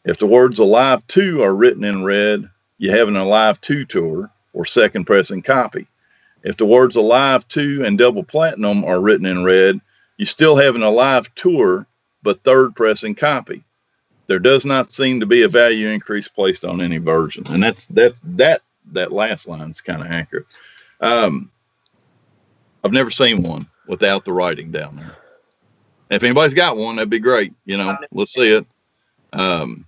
If the words Alive 2 are written in red, you have an Alive 2 tour or second pressing copy. If the words Alive 2 and Double Platinum are written in red, you still have an Alive tour, but third pressing copy. There does not seem to be a value increase placed on any version. And that last line is kind of accurate. I've never seen one without the writing down there. If anybody's got one, that'd be great. Let's see it. And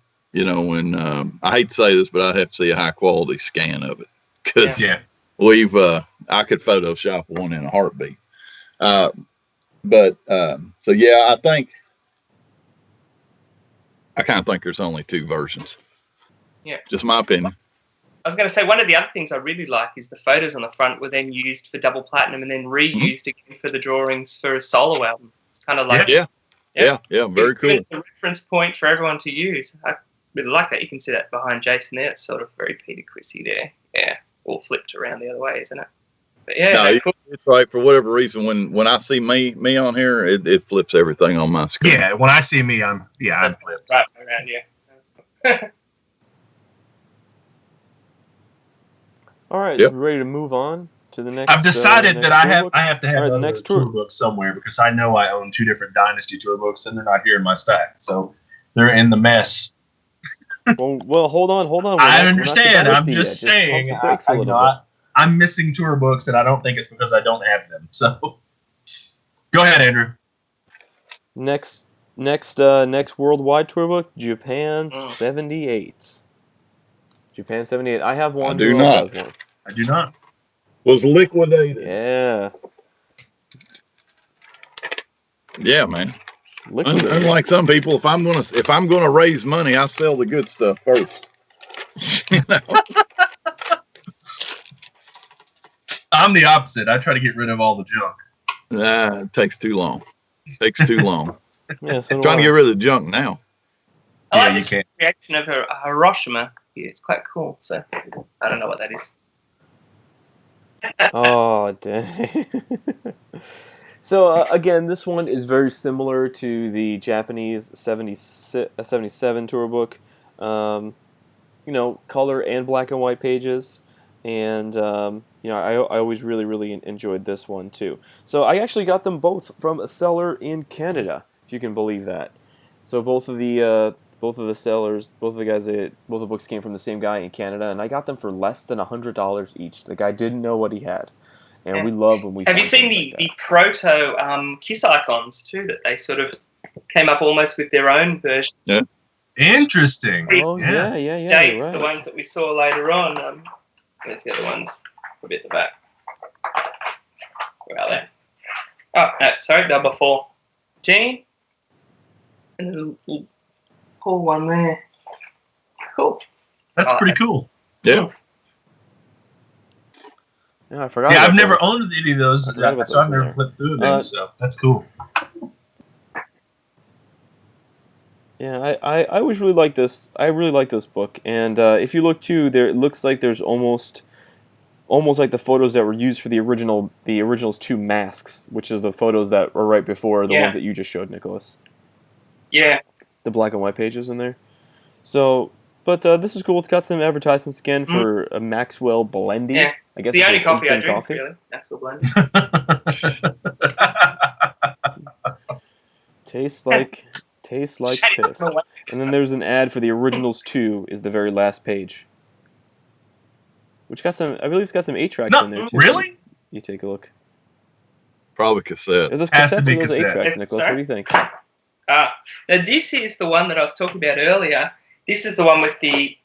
I hate to say this, but I'd have to see a high quality scan of it, because I could Photoshop one in a heartbeat. So yeah, I kind of think there's only 2 versions. Yeah. Just my opinion. I was going to say, one of the other things I really like is the photos on the front were then used for Double Platinum and then reused again for the drawings for a solo album. It's kind of like... Yeah, very cool. It's a reference point for everyone to use. I really like that. You can see that behind Jason there. It's sort of very Peter Chrissy there. Yeah, all flipped around the other way, isn't it? But yeah, no, it's right. For whatever reason, when I see me on here, it flips everything on my screen. Yeah, when I see me, I'm flipped. Right around, yeah. All right, we're ready to move on to the next. I've decided that I have to have the next tour books somewhere, because I know I own 2 different Dynasty tour books and they're not here in my stack, so they're in the mess. well, hold on. I understand. I'm just saying. I'm missing tour books, and I don't think it's because I don't have them. So, go ahead, Andrew. Next worldwide tour book, Japan 78. Japan 78. I have one. I do not. I do not. Was liquidated. Yeah. Yeah, man. Unlike some people, if I'm gonna raise money, I sell the good stuff first. I'm the opposite. I try to get rid of all the junk. It takes too long. Yeah, so trying to get rid of the junk now. I like this reaction of Hiroshima. Yeah, it's quite cool. So I don't know what that is. Oh, dang. So, again, this one is very similar to the Japanese 77 tour book. Color and black and white pages. And, I always really, really enjoyed this one, too. So, I actually got them both from a seller in Canada, if you can believe that. So, both of the sellers, both the books came from the same guy in Canada, and I got them for less than $100 each. The guy didn't know what he had. And we love when we have you seen the proto KISS icons too, that they sort of came up almost with their own version? Yeah. Interesting. Oh, yeah. Dates, right. the ones that we saw later on. There's the other ones. A bit at the back. Where are they? Oh, no, sorry, number 4. Gene? And a little cool one there. Cool. That's pretty cool. Yeah. Yeah, I forgot. Yeah, I've never owned any of those, so I've never there. flipped through them. So that's cool. Yeah, I always really like this. I really like this book, and if you look too, it looks like there's almost like the photos that were used for the original's 2 masks, which is the photos that were right before the ones that you just showed, Nicholas. Yeah. The black and white pages in there. So, but this is cool. It's got some advertisements again for a Maxwell Blendy. Yeah. I guess the only coffee I drink, coffee. really. Maxwell Blendy. Tastes like piss. And then there's an ad for the originals 2 is the very last page. which got some. I believe it's got some 8-tracks No, in there too. really? You take a look. Probably cassette. Are those Has to cassettes be or those cassette. 8-tracks, Nicholas? Sorry? What do you think? Now this is the one that I was talking about earlier. This is the one with the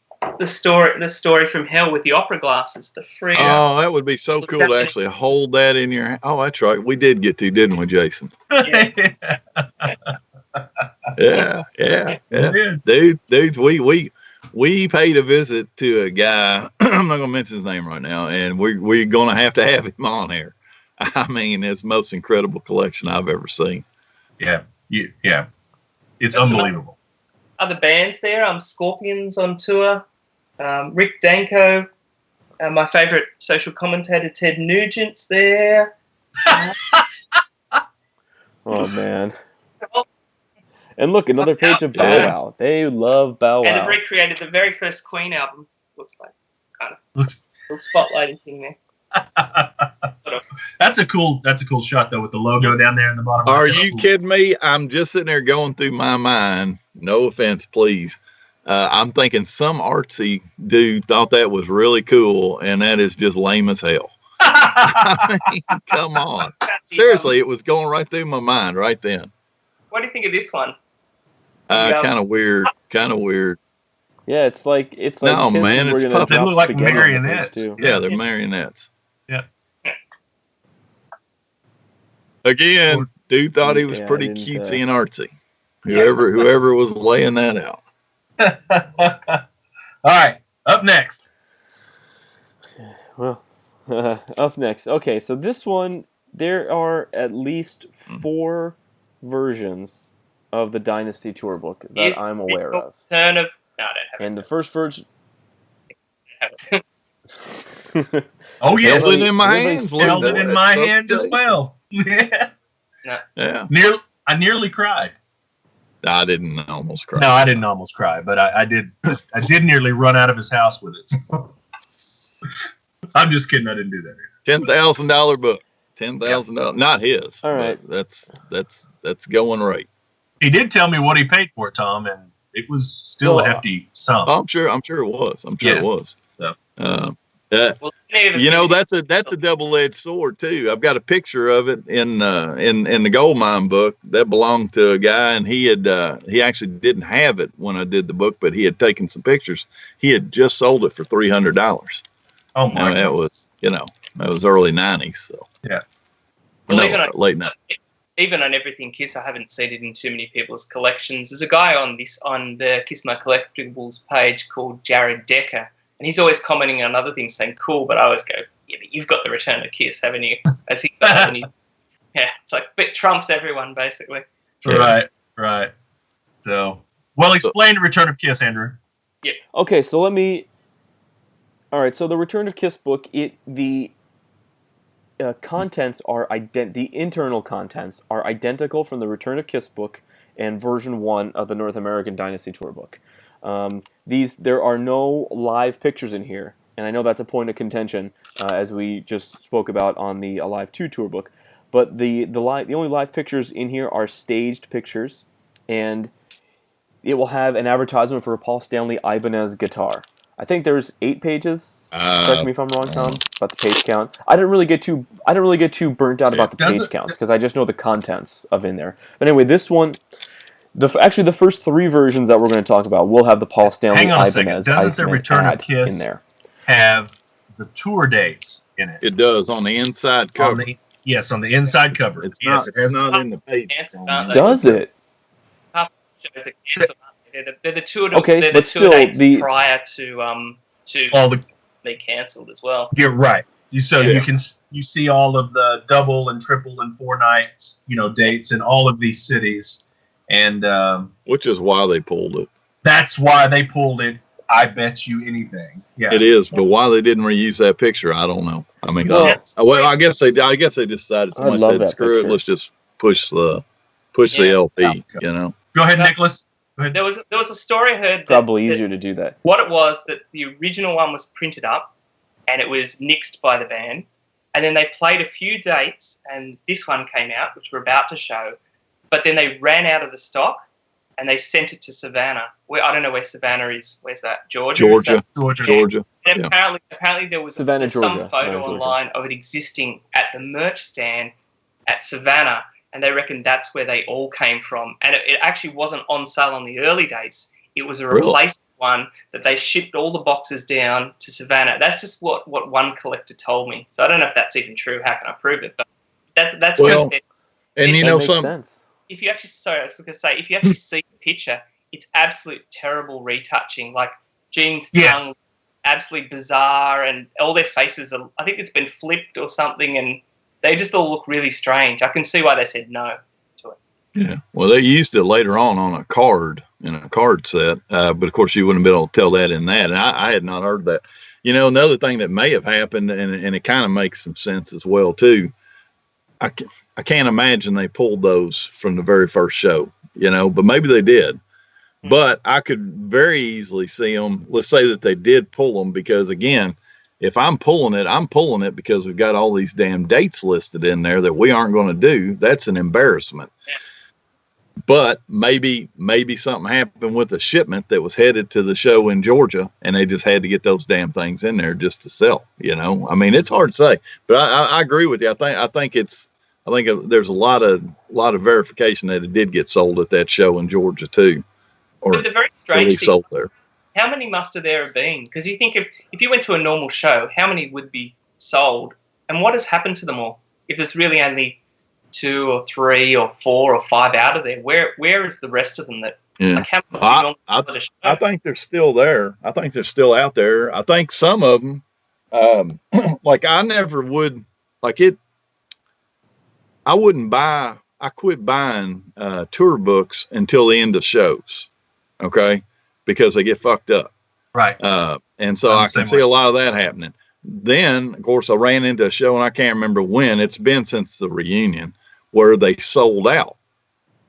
story from hell with the opera glasses, the free. Oh, that would be so cool to actually hold that in your. Oh, that's right. We did get to, didn't we, Jason? Yeah. Dudes, we paid a visit to a guy. I'm not gonna mention his name right now, and we're gonna have him on here. I mean, it's the most incredible collection I've ever seen. Yeah. It's unbelievable. Other bands there. Scorpions on tour. Rick Danko. My favourite social commentator, Ted Nugent's there. Oh man! And look, another page of Bow Wow. They love Bow Wow. And they've recreated the very first Queen album. Looks like kind of Looks. little spotlighting thing there. That's a cool shot though with the logo down there in the bottom. Are you kidding me? I'm just sitting there going through my mind. No offense, please. I'm thinking some artsy dude thought that was really cool, and that is just lame as hell. I mean, come on. Seriously, it was going right through my mind right then. What do you think of this one? Kind of weird. Yeah, it's like No, Kiss, man, and we're it's gonna puppets. They drop look like spaghetti on the page, marionettes. too. Yeah, they're marionettes. Yeah. Again, dude thought he was Yeah, I pretty didn't, cutesy and artsy. Whoever was laying that out. All right, up next. Well, up next. Okay, so this one, there are at least 4 versions of the Dynasty tour book that I'm aware of. Turn of no, I don't have And the first version. it. Oh yes, Held it in my hands. held it in my That's hand as Jason. well. Yeah. Yeah. I nearly cried. I didn't almost cry. No, I didn't almost cry, but I did. I did nearly run out of his house with it. So. I'm just kidding. I didn't do that. $10,000 book. $10,000. Not his. All right. That's going right. He did tell me what he paid for it, Tom, and it was still a hefty sum. Oh, I'm sure it was. It was. So. Well, That's a double-edged sword too. I've got a picture of it in the gold mine book that belonged to a guy, and he actually didn't have it when I did the book, but he had taken some pictures. He had just sold it for $300. Oh my! That was that was early '90s. So yeah, late '90s. Even on Everything Kiss, I haven't seen it in too many people's collections. There's a guy on the Kiss My Collectibles page called Jared Decker. And he's always commenting on other things, saying "cool," but I always go, "Yeah, but you've got the Return of Kiss, haven't you?" As he goes, and yeah, it's like it trumps everyone basically. Right. So, well, explain the Return of Kiss, Andrew. Yeah. Okay, so let me. All right, so the Return of Kiss book, the contents are the internal contents are identical from the Return of Kiss book and version 1 of the North American Dynasty tour book. There are no live pictures in here, and I know that's a point of contention, as we just spoke about on the Alive 2 tour book. But the only live pictures in here are staged pictures, and it will have an advertisement for a Paul Stanley Ibanez guitar. I think there's 8 pages. Correct me if I'm wrong, Tom, about the page count. I didn't really get too burnt out about the page counts because I just know the contents of in there. But anyway, this one. Actually, the first 3 versions that we're going to talk about will have the Paul Stanley Ibanez Doesn't the Return of Kiss in there have the tour dates in it? It does on the inside cover. Yes, on the inside cover. It's yes, not. It's not in the page. Does it? They're the tour. Okay, they're but the tour still, dates prior to all the they cancelled as well. You're right. You see all of the double and triple and 4 nights, dates in all of these cities, and which is why they pulled it. That's why they pulled it. I bet you anything. Yeah, it is. But why they didn't reuse that picture, I don't know. I mean, I guess they decided. Somebody said, "Screw it, let's just push the LP." Go ahead, Nicholas. Go ahead. There was a story I heard. Probably easier to do that. What it was that the original one was printed up, and it was nixed by the band, and then they played a few dates, and this one came out, which we're about to show, but then they ran out of the stock, and they sent it to Savannah. I don't know where Savannah is. Where's that? Georgia. Is that? Georgia. And Yeah. apparently there was Savannah, some Georgia. photo Savannah, Georgia. online of it existing at the merch stand at Savannah, and they reckon that's where they all came from. And it actually wasn't on sale in the early days. It was a replacement one that they shipped all the boxes down to Savannah. That's just what one collector told me. So I don't know if that's even true. How can I prove it? But that's Well, what it, and you That know makes something. sense. if you actually, sorry, I was going to say, if you actually see the picture, it's absolute terrible retouching. Like Jean's tongue, absolutely bizarre, and all their faces are, I think it's been flipped or something, and they just all look really strange. I can see why they said no to it. Yeah. Well, they used it later on a card, in a card set, but of course you wouldn't be able to tell that in that. And I had not heard that. You know, another thing that may have happened, and it kind of makes some sense as well too. I can't imagine they pulled those from the very first show, you know, but maybe they did. But I could very easily see them. Let's say that they did pull them, because again, if I'm pulling it because we've got all these damn dates listed in there that we aren't going to do. That's an embarrassment. Yeah. But maybe something happened with the shipment that was headed to the show in Georgia, and they just had to get those damn things in there just to sell. You know, I mean, it's hard to say, but I agree with you. I think there's a lot of verification that it did get sold at that show in Georgia too, or but the very strange thing, sold there. How many must have there have been? Because you think if you went to a normal show, how many would be sold, and what has happened to them all? If there's really only 2 or 3 or 4 or 5 out of there, where is the rest of them? That like how many I think they're still there. I think they're still out there. I think some of them, like I never would like it. I quit buying tour books until the end of shows. Okay. Because they get fucked up. Right. And so I can see a lot of that happening. Then, of course, I ran into a show, and I can't remember when. It's been since the reunion, where they sold out.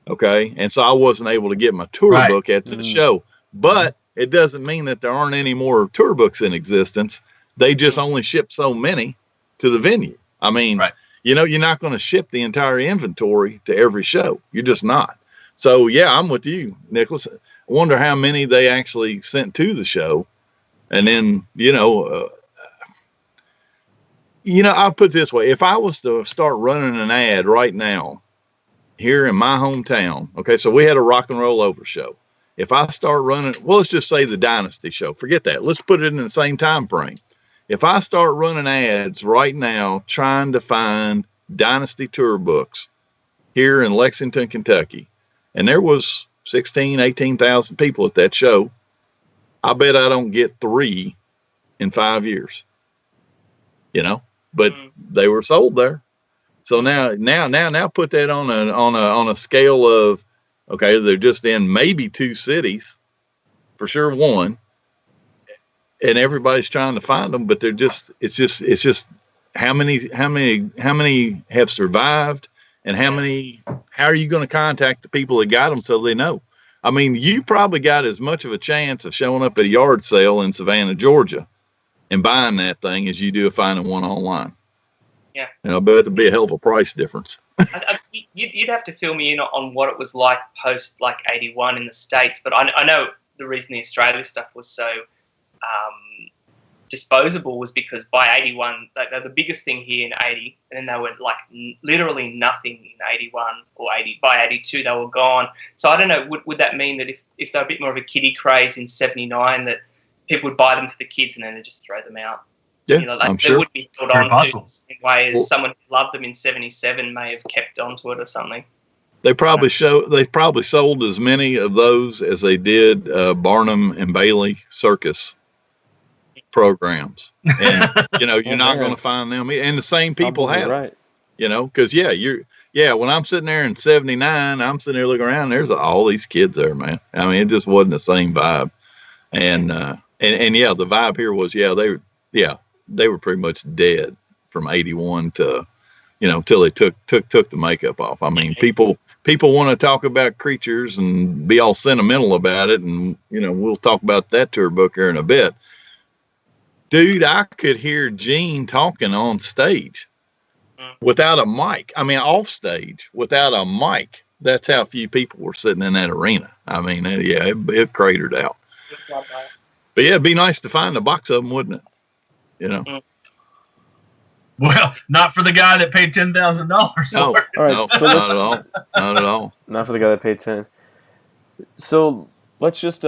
Okay. And so I wasn't able to get my tour book at the show. But it doesn't mean that there aren't any more tour books in existence. They just only ship so many to the venue. I mean, you know, you're not going to ship the entire inventory to every show. You're just not. So, yeah, I'm with you, Nicholas. I wonder how many they actually sent to the show. And then, I'll put it this way. If I was to start running an ad right now here in my hometown, okay, so we had a rock and roll over show. If I start running, well, let's just say the Dynasty show. Forget that. Let's put it in the same time frame. If I start running ads right now trying to find Dynasty tour books here in Lexington, Kentucky, and there was 18,000 people at that show, I bet I don't get 3 in 5 years, but they were sold there. So now put that on a scale of, okay, they're just in maybe 2 cities, for sure 1, and everybody's trying to find them, but it's just how many have survived, and how are you going to contact the people that got them so they know? I mean, you probably got as much of a chance of showing up at a yard sale in Savannah, Georgia and buying that thing as you do of finding one online. Yeah. And I bet it'd be a hell of a price difference. You'd have to fill me in on what it was like post like 81 in the States, but I know the reason the Australia stuff was so disposable was because by 81, the biggest thing here in 80, and then they were like literally nothing in 81 or 80. By 82, they were gone. So I don't know, would that mean that if they're a bit more of a kiddie craze in 79, that people would buy them for the kids and then they just throw them out? Yeah, I'm sure. They would be held on to in ways someone who loved them in 77 may have kept onto it or something. They probably sold as many of those as they did Barnum and Bailey circus programs, and you're not going to find them, and the same people have it, because when I'm sitting there in 79, I'm sitting there looking around, there's all these kids there, man. I mean, it just wasn't the same vibe, and the vibe here was they were pretty much dead from 81 to till they took the makeup off. I mean, people want to talk about creatures and be all sentimental about it, and we'll talk about that tour book here in a bit. Dude, I could hear Gene talking on stage without a mic. I mean, off stage without a mic. that's how few people were sitting in that arena. I mean, yeah, it cratered out. Just blood by it. But yeah, it'd be nice to find a box of them, wouldn't it? You know. Well, not for the guy that paid $10,000 No, for it. All right, no, so not at all. Not at all. Not for the guy that paid 10. So let's just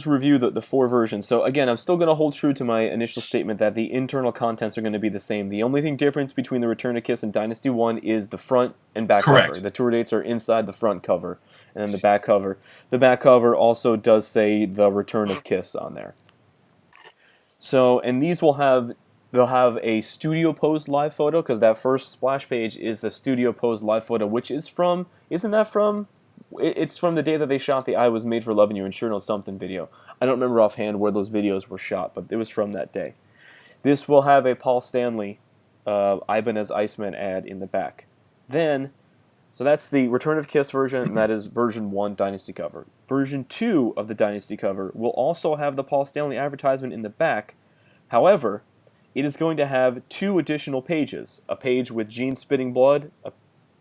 review the 4 versions. So again, I'm still going to hold true to my initial statement that the internal contents are going to be the same. The only thing difference between the Return of Kiss and Dynasty 1 is the front and back Correct. cover. The tour dates are inside the front cover, and then the back cover. The back cover also does say the Return of Kiss on there. So, and these will have, they'll have a studio posed live photo, because that first splash page is the studio posed live photo, which is from, isn't that from, it's from the day that they shot the I Was Made for Loving You and Sure Know Something video. I don't remember offhand where those videos were shot, but it was from that day. This will have a Paul Stanley Ibanez Iceman ad in the back. Then, so that's the Return of Kiss version, and that is version 1 Dynasty cover. Version 2 of the Dynasty cover will also have the Paul Stanley advertisement in the back. However, it is going to have 2 additional pages. A page with Gene spitting blood, a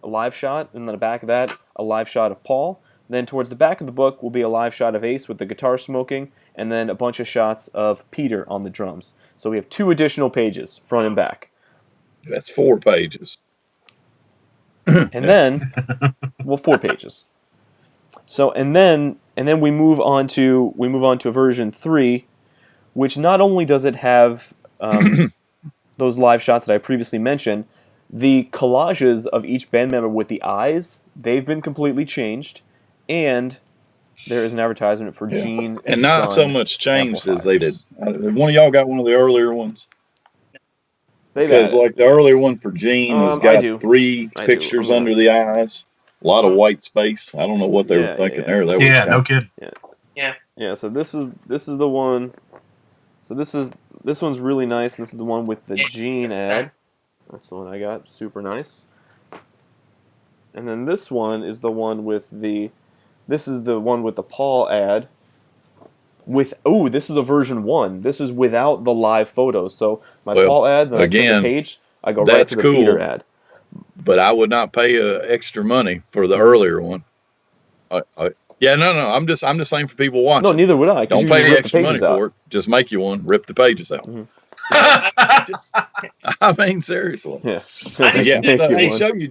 live shot, and then the back of that, a live shot of Paul. Then towards the back of the book will be a live shot of Ace with the guitar smoking, and then a bunch of shots of Peter on the drums. So we have 2 additional pages, front and back. That's 4 pages. And then, well, 4 pages. So and then we move on to version 3, which not only does it have those live shots that I previously mentioned, the collages of each band member with the eyes, they've been completely changed, and there is an advertisement for Gene and not so much changed as they did. One of y'all got one of the earlier ones? Because like the earlier one for Gene has got 3 pictures under the eyes, a lot of white space. I don't know what they were thinking there. That was no kidding. Yeah. So this is the one. So this one's really nice. This is the one with the Gene ad. That's the one I got. Super nice. And then this one is the one with the. This is the one with the Paul ad. This is a version 1. This is without the live photos. So my Paul ad, then again, I turn the page, I go right to the Peter ad. But I would not pay extra money for the earlier one. Yeah, no. I'm just saying for people watching. No, neither would I. Don't pay the extra money for it. Just make you one. Rip the pages out. Mm-hmm. I mean, seriously. Yeah. Hey, show you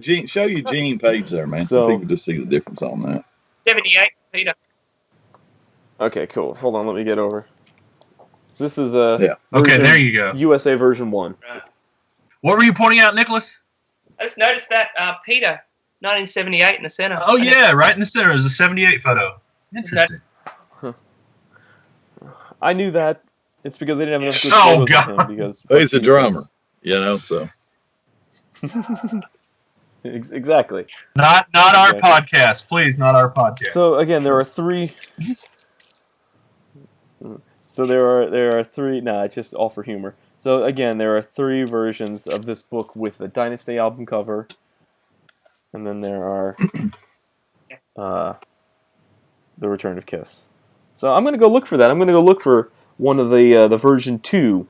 Gene page there, man, so people just see the difference on that. 78, Peter. Okay, cool. Hold on, let me get over. So this is Okay, there you go. USA version 1. Right. What were you pointing out, Nicholas? I just noticed that Peter, 1978 in the center. Oh yeah, right in the center is a 78 photo. Interesting. I knew that. It's because they didn't have enough good photos of him. Because he's a drummer, so. Exactly. Not our podcast, please. Not our podcast. So again, there are 3. So there are 3. Nah, it's just all for humor. So again, there are 3 versions of this book with the Dynasty album cover, and then there are the Return of Kiss. So I'm gonna go look for that. I'm gonna go look for one of the version 2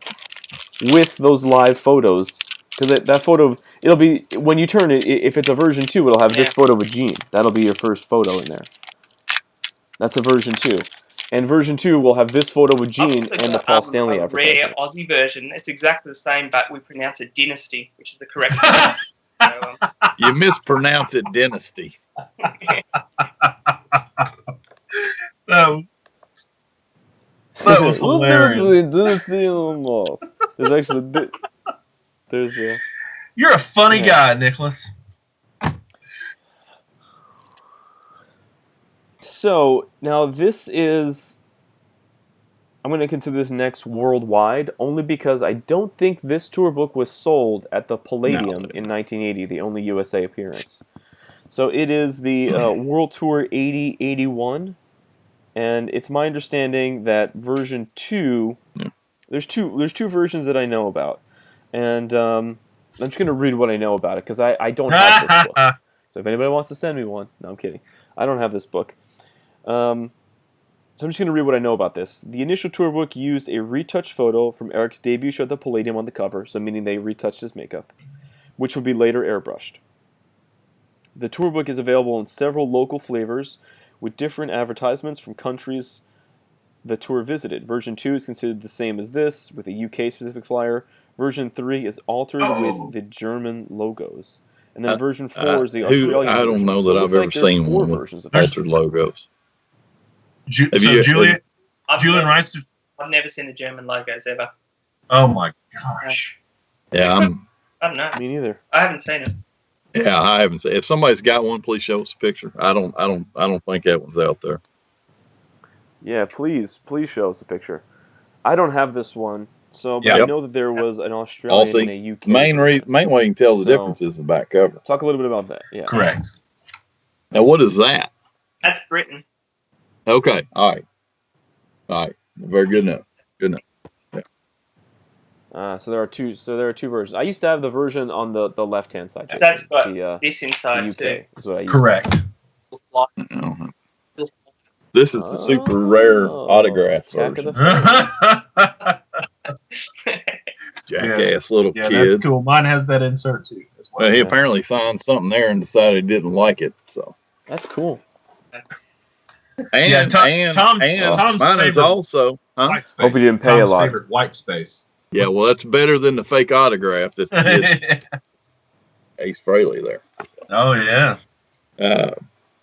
with those live photos, because that photo, it'll be when you turn it. If it's a version 2, it'll have this photo with Gene. That'll be your first photo in there. That's a version 2. And version 2 will have this photo with Gene and the Paul Stanley advertisement. Rare Aussie version. It's exactly the same, but we pronounce it Dynasty, which is the correct one. So, you mispronounce it Dynasty. That was hilarious. There's a. You're a funny guy, Nicholas. So now this is. I'm going to consider this next worldwide, only because I don't think this tour book was sold at the Palladium in 1980, the only USA appearance. So it is the World Tour 80-81, and it's my understanding that version 2, there's two versions that I know about, and I'm just going to read what I know about it, because I don't have this book. So if anybody wants to send me one, no, I'm kidding. I don't have this book. So I'm just going to read what I know about this. The initial tour book used a retouched photo from Eric's debut show at the Palladium on the cover, so meaning they retouched his makeup, which would be later airbrushed. The tour book is available in several local flavors with different advertisements from countries the tour visited. Version 2 is considered the same as this, with a UK-specific flyer. Version 3 is altered with the German logos. And then version 4 is the Australian I don't version. know So that it looks I've ever like there's seen 4 one with versions of it. altered logos. Julian writes to... I've never seen the German logos ever. Oh my gosh. Yeah, I don't know. Me neither. I haven't seen it. yeah, I haven't seen. If somebody's got one, please show us a picture. I don't think that one's out there. Yeah, please show us a picture. I don't have this one, so but Yep. I know that there was an Australian and a UK. Main way you can tell the So- difference is the back cover. Talk a little bit about that. Yeah. Correct. Now, what is that? That's Britain. Okay, all right, very good enough. So there are two versions. I used to have the version on the left hand side. So that's got the this inside UK too. is what I used Correct. This is the super rare autograph Attack of version. the Jackass little Yeah, kid. that's cool. Mine has that insert too as well. Well, he Yeah. apparently signed something there and decided he didn't like it. So, That's cool. and Yeah, Tom's mine is favorite- also, huh? White space. Hope you didn't pay a Tom's lot. favorite white space. Yeah, well, that's better than the fake autograph that did Ace Frehley there. Oh yeah,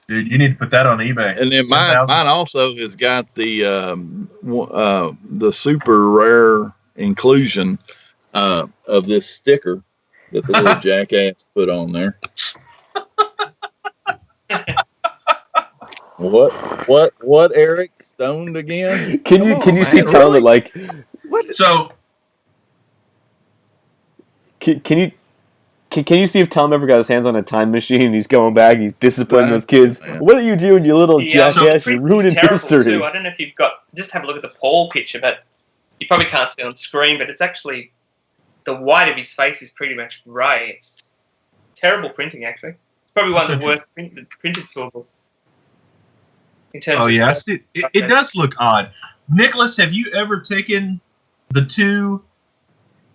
dude, you need to put that on eBay. And then 10,000. mine also has got the super rare inclusion of this sticker that the little jackass put on there. What? Eric, stoned again? Can you on, see man, Tom really? like So can you see if Tom ever got his hands on a time machine and he's going back, he's disciplining those kids? Yeah. What are you doing, you little The jackass? You're print ruining is terrible history. too. I don't know if you've got. Just have a look at the Paul picture, but you probably can't see it on screen. But it's actually the white of his face is pretty much grey. It's terrible printing, actually. It's probably one of the worst printed tour books. In terms oh of yeah, I see. It does look odd. Nicholas, have you ever taken the two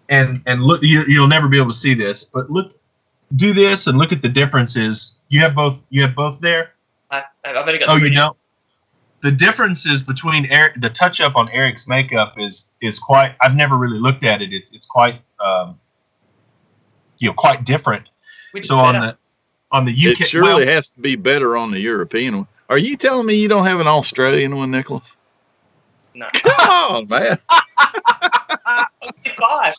and look? You'll never be able to see this, but do this and look at the differences. You have both. You have both there. I've only got. Oh, the you don't. The differences between the touch up on Eric's makeup is quite. I've never really looked at it. It's quite quite different. Which is So better. on the UK, It surely has to be better on the European one. Are you telling me you don't have an Australian one, Nicholas? No. Come on, man. Five.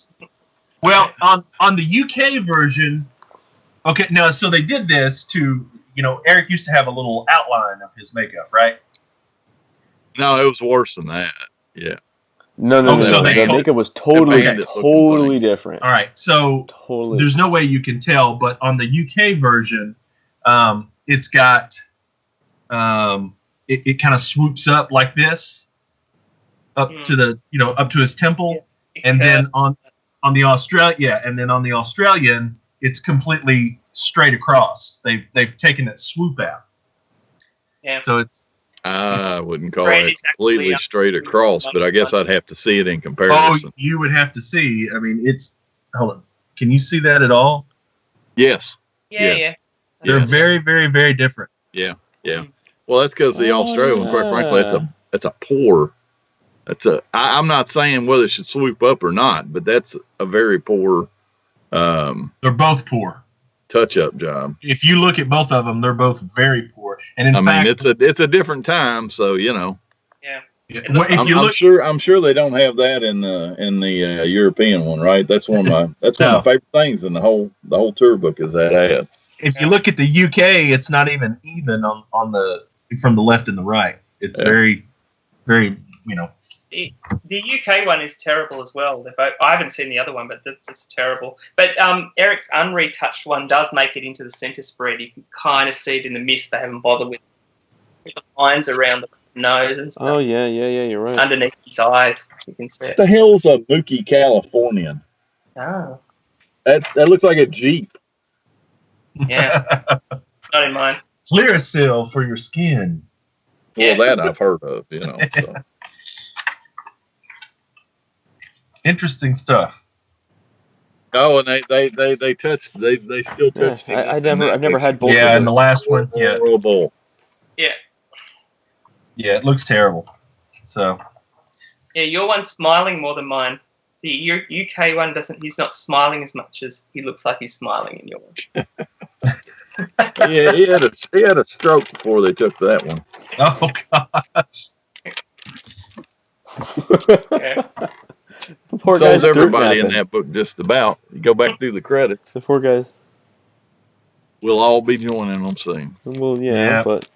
well on the UK version. Okay, no. So they did this to Eric used to have a little outline of his makeup, right? No, it was worse than that. Yeah. No. Oh, so they The told- makeup was totally made it look totally different. All right. So Totally. there's no way you can tell, but on the UK version, it's got it kind of swoops up like this, up to the up to his temple, and then on the Australian, it's completely straight across. They've taken that swoop out. Yeah. So it's I wouldn't call Straight it is actually completely up straight to across, but I guess I'd have to see it in oh, comparison. you would have to see. I mean, it's hold on. Can you see that at all? Yes. Yeah, Yes. They're Yes. very, very, very different. Yeah. Well, that's because the Australian one, quite frankly, that's a poor. I'm not saying whether it should swoop up or not, but that's a very poor They're both poor. touch-up job. If you look at both of them, they're both very poor. And in I fact, mean, it's a different time, so if you look, I'm sure they don't have that in the European one, right? That's one of my favorite things in the whole tour book is that ad. if you look at the UK, it's not even on the from the left and the right. It's very, very The UK one is terrible as well. I haven't seen the other one, but it's terrible. But Eric's unretouched one does make it into the centre spread. You can kind of see it in the mist. They haven't bothered with the lines around the nose and stuff. Oh yeah, you're right. Underneath his eyes, you can see What it. the hell's a Mookie Californian? Oh, That looks like a Jeep. yeah. It's not in mine. Clearasil for your skin. Well, Yeah. that I've heard of, So. Interesting stuff. Oh, and they touched. They still touched him. I've never had both. Yeah, of and the those. last one, yeah, Horrible. Yeah. yeah, it looks terrible. So Yeah, your one's smiling more than mine. The UK one doesn't. He's not smiling as much as he looks like he's smiling in your one. Yeah, he had a stroke before they took that one. oh gosh. Yeah. The poor So guy's is everybody in dirt napping. that book. Just about. You go back through the credits. The poor guys. We'll all be joining them soon. Well, yeah, Yeah. but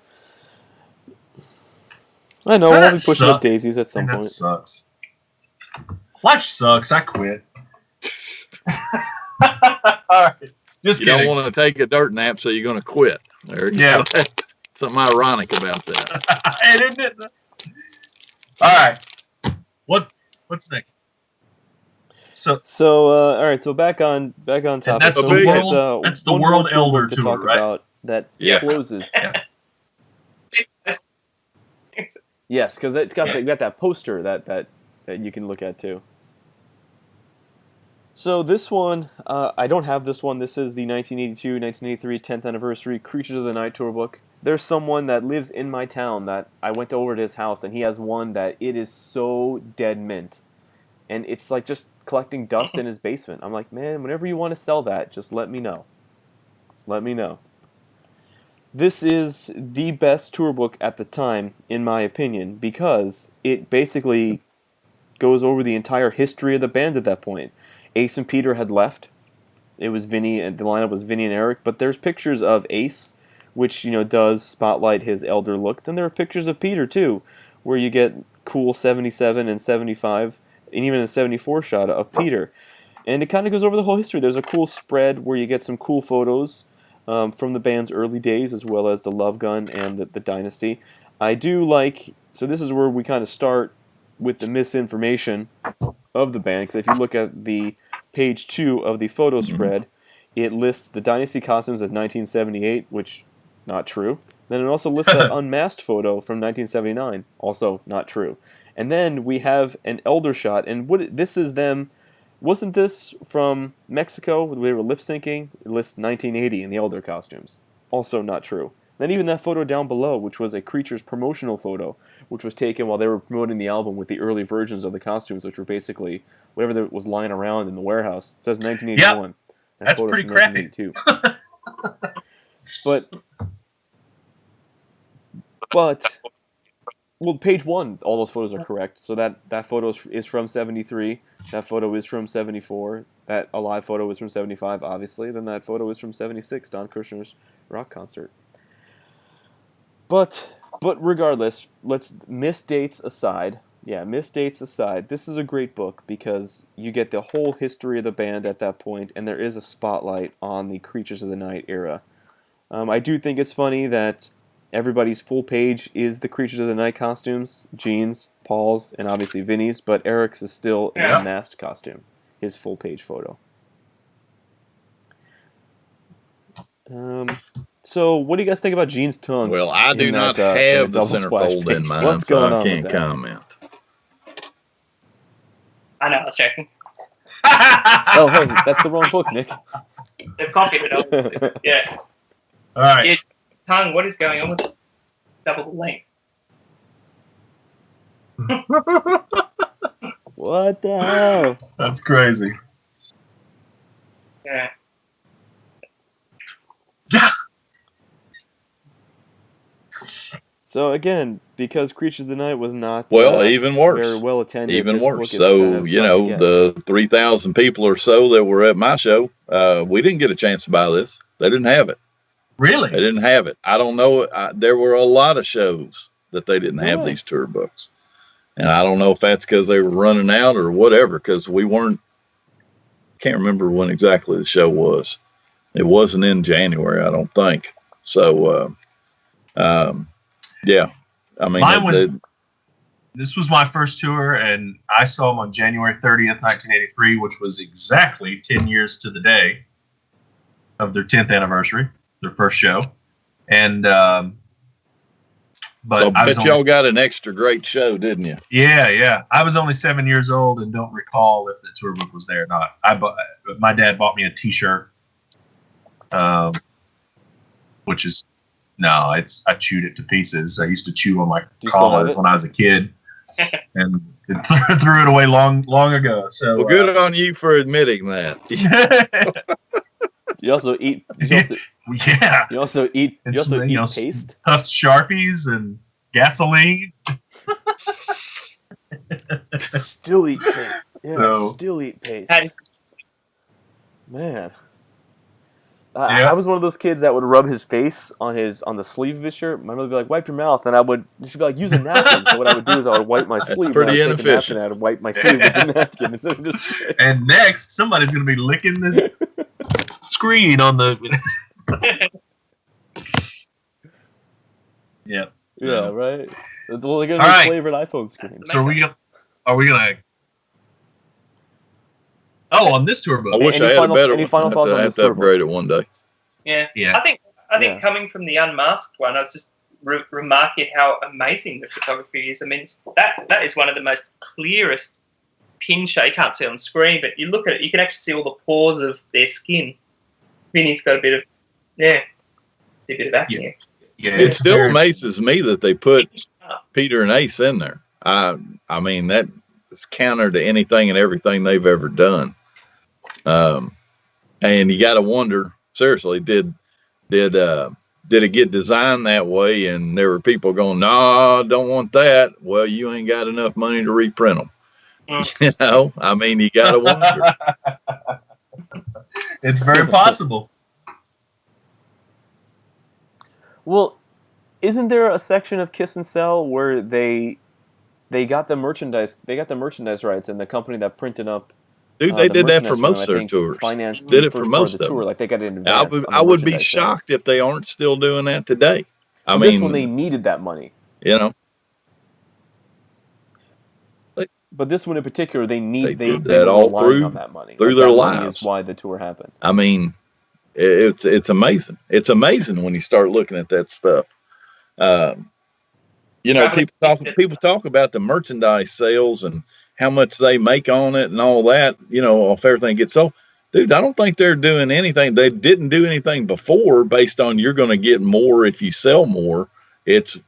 I know That we'll be pushing up sucks. daisies at some That point. sucks. Life sucks. I quit. All right. Just You kidding. don't want to take a dirt nap, so you're going to quit. There you Yeah. go. Something ironic about that. Hey, isn't it? All right. What's next? So All right. So back on topic. that's so the we world- got, that's the one World more tour Elder to Tour, talk right? about that Yeah. closes. Yes, because it's got that poster that you can look at too. So this one, I don't have this one. This is the 1982-1983 10th anniversary Creatures of the Night tour book. There's someone that lives in my town that I went over to his house, and he has one that it is so dead mint. And it's like just collecting dust in his basement. I'm like, man, whenever you want to sell that, just let me know. Let me know. This is the best tour book at the time, in my opinion, because it basically goes over the entire history of the band at that point. Ace and Peter had left. It was Vinny, and the lineup was Vinny and Eric, but there's pictures of Ace, which, does spotlight his elder look. Then there are pictures of Peter, too, where you get cool 77 and 75, and even a 74 shot of Peter. And it kind of goes over the whole history. There's a cool spread where you get some cool photos from the band's early days, as well as the Love Gun and the Dynasty. I do like, so this is where we kind of start with the misinformation of the band, because if you look at the page 2 of the photo spread, it lists the Dynasty costumes as 1978, which, not true. Then it also lists that unmasked photo from 1979, also not true. And then we have an elder shot, and this is them. Wasn't this from Mexico? They were lip syncing. It lists 1980 in the elder costumes. Also not true. Then even that photo down below, which was a Creatures promotional photo, which was taken while they were promoting the album with the early versions of the costumes, which were basically whatever that was lying around in the warehouse. It says 1981. Yep. That's photo's pretty from crappy. 1982. But well, page 1, all those photos are correct. So that photo is from 73. That photo is from 74. That Alive photo is from 75, obviously. Then that photo is from 76, Don Kirshner's rock concert. But regardless, let's miss dates aside. Yeah, miss dates aside. This is a great book because you get the whole history of the band at that point, and there is a spotlight on the Creatures of the Night era. I do think it's funny that everybody's full page is the Creatures of the Night costumes, Gene's, Paul's, and obviously Vinny's, but Eric's is still in a masked costume, his full page photo. So what do you guys think about Gene's tongue? Well, I do not in have the double splash centerfold page? in mine, What's so going I on with can't that? comment. I know, I was joking. Oh, hey, that's the wrong book, Nick. They've copied it. Obviously. Yeah. all right. Yeah, tongue, what is going on with it? Double length. What the hell? That's crazy. Yeah. So again, because Creatures of the Night was not Well, even worse. very well attended, Even this worse. book is So, kind of tough to get. the 3,000 people or so that were at my show, we didn't get a chance to buy this. They didn't have it. Really? They didn't have it. I don't know. There were a lot of shows that they didn't have Really? these tour books. And I don't know if that's because they were running out or whatever, because we weren't, can't remember when exactly the show was. It wasn't in January, I don't think. So, yeah. I mean, Mine was. This was my first tour, and I saw them on January 30th, 1983, which was exactly 10 years to the day of their 10th anniversary, their first show. And But So I was bet y'all only, got an extra great show, didn't you? yeah. I was only 7 years old and don't recall if the tour book was there or not. My dad bought me a T-shirt, which is I chewed it to pieces. I used to chew on my collars when I was a kid, and threw it away long ago. So Well, good on you for admitting that. You also eat. Yeah. You also eat. You also eat paste. Puffed Sharpies and gasoline. Still eat paste. Yeah, still eat paste. Man. I was one of those kids that would rub his face on the sleeve of his shirt. My mother would be like, "Wipe your mouth," and she'd be like, "Use a napkin." So what I would do is I would wipe my sleeve. Pretty and inefficient. I'd wipe my sleeve with the napkin. And next, somebody's gonna be licking the screen on the. Yeah. Yeah. Right. Well, they're gonna be flavored iPhone screens. So are we gonna? Oh, on this tour book. I wish I had a better one. Final thoughts on I have this to tour upgrade it one day. Yeah. Yeah. I think coming from the unmasked one, I was just remarking how amazing the photography is. I mean, that is one of the most clearest pin show. You can't see it on screen, but you look at it, you can actually see all the pores of their skin. Vinny's got a bit of acne. Yeah. It still amazes me that they put Peter and Ace in there. I mean, that is counter to anything and everything they've ever done. And you got to wonder, seriously, did it get designed that way? And there were people going, "No, don't want that." Well, you ain't got enough money to reprint them. You know, I mean, you got to wonder. It's very possible. Well, isn't there a section of Kiss and Sell where they got the merchandise? They got the merchandise rights, and the company that printed up. Dude, they did that for most of their tours. Did it for most of the tour. Like they got it in advance. I would be shocked if they aren't still doing that today. I mean, this one they needed that money. You know. But this one in particular, they did that all through on that money. Through their lives. Is why the tour happened. I mean, it's amazing. It's amazing when you start looking at that stuff. You know, people talk about the merchandise sales and how much they make on it and all that. You know, if everything gets sold, dude, I don't think they're doing anything. They didn't do anything before based on you're going to get more if you sell more. It's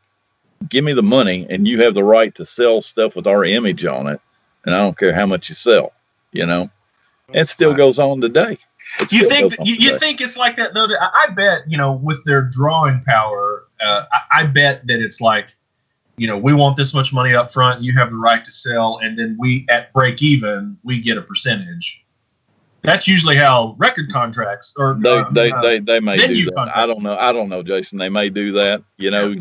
give me the money and you have the right to sell stuff with our image on it. And I don't care how much you sell, you know, it still goes on today. You think it's like that though? I bet, you know, with their drawing power, I bet that it's like, you know, we want this much money up front. You have the right to sell. And then we at break even, we get a percentage. That's usually how record contracts or they may do that. Contracts. I don't know, Jason. They may do that. You know,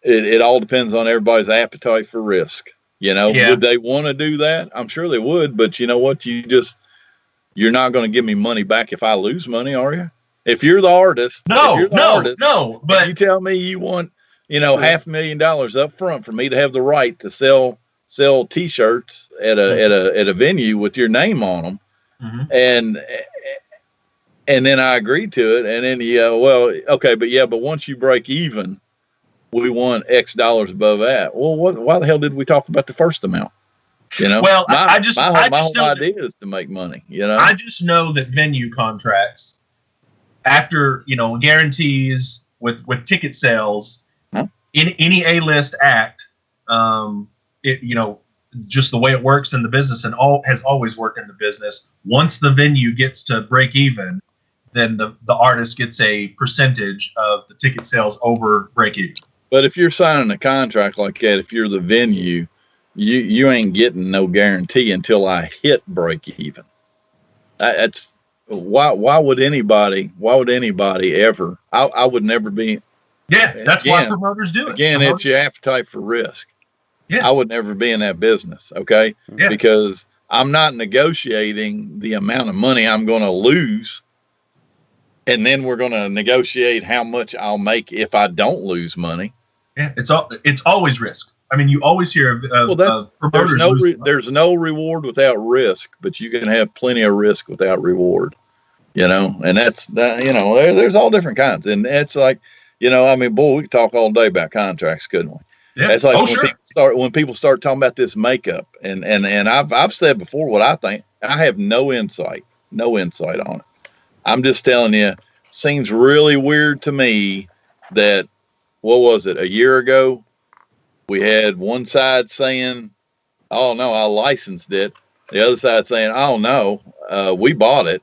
it all depends on everybody's appetite for risk. You know, would they want to do that? I'm sure they would, but you know what? You're not going to give me money back if I lose money, are you? If you're the artist, no. But you tell me you want, you know, $500,000 up front for me to have the right to sell T-shirts at a venue with your name on them, and then I agreed to it, and then but once you break even, we want X dollars above that. Well, why the hell did we talk about the first amount? You know, well, my whole idea is to make money. You know, I just know that venue contracts, after, you know, guarantees with ticket sales, in any A-list act, you know, just the way it works in the business and has always worked in the business. Once the venue gets to break even, then the artist gets a percentage of the ticket sales over break even. But if you're signing a contract like that, if you're the venue, you ain't getting no guarantee until I hit break even. That's why would anybody ever? I would never be. Yeah, that's why promoters do it. Again, it's your appetite for risk. Yeah, I would never be in that business. Okay, because I'm not negotiating the amount of money I'm going to lose, and then we're going to negotiate how much I'll make if I don't lose money. Yeah, it's always risk. I mean, you always hear of promoters. There's no reward without risk, but you can have plenty of risk without reward. You know, and that's that. You know, there's all different kinds, and it's like, You know, I mean, boy, we could talk all day about contracts, couldn't we? Yeah. It's like sure. when people start talking about this makeup, and I've said before what I think. I have no insight on it. I'm just telling you, seems really weird to me that, what was it, a year ago, we had one side saying, "Oh no, I licensed it," the other side saying, "Oh no, we bought it."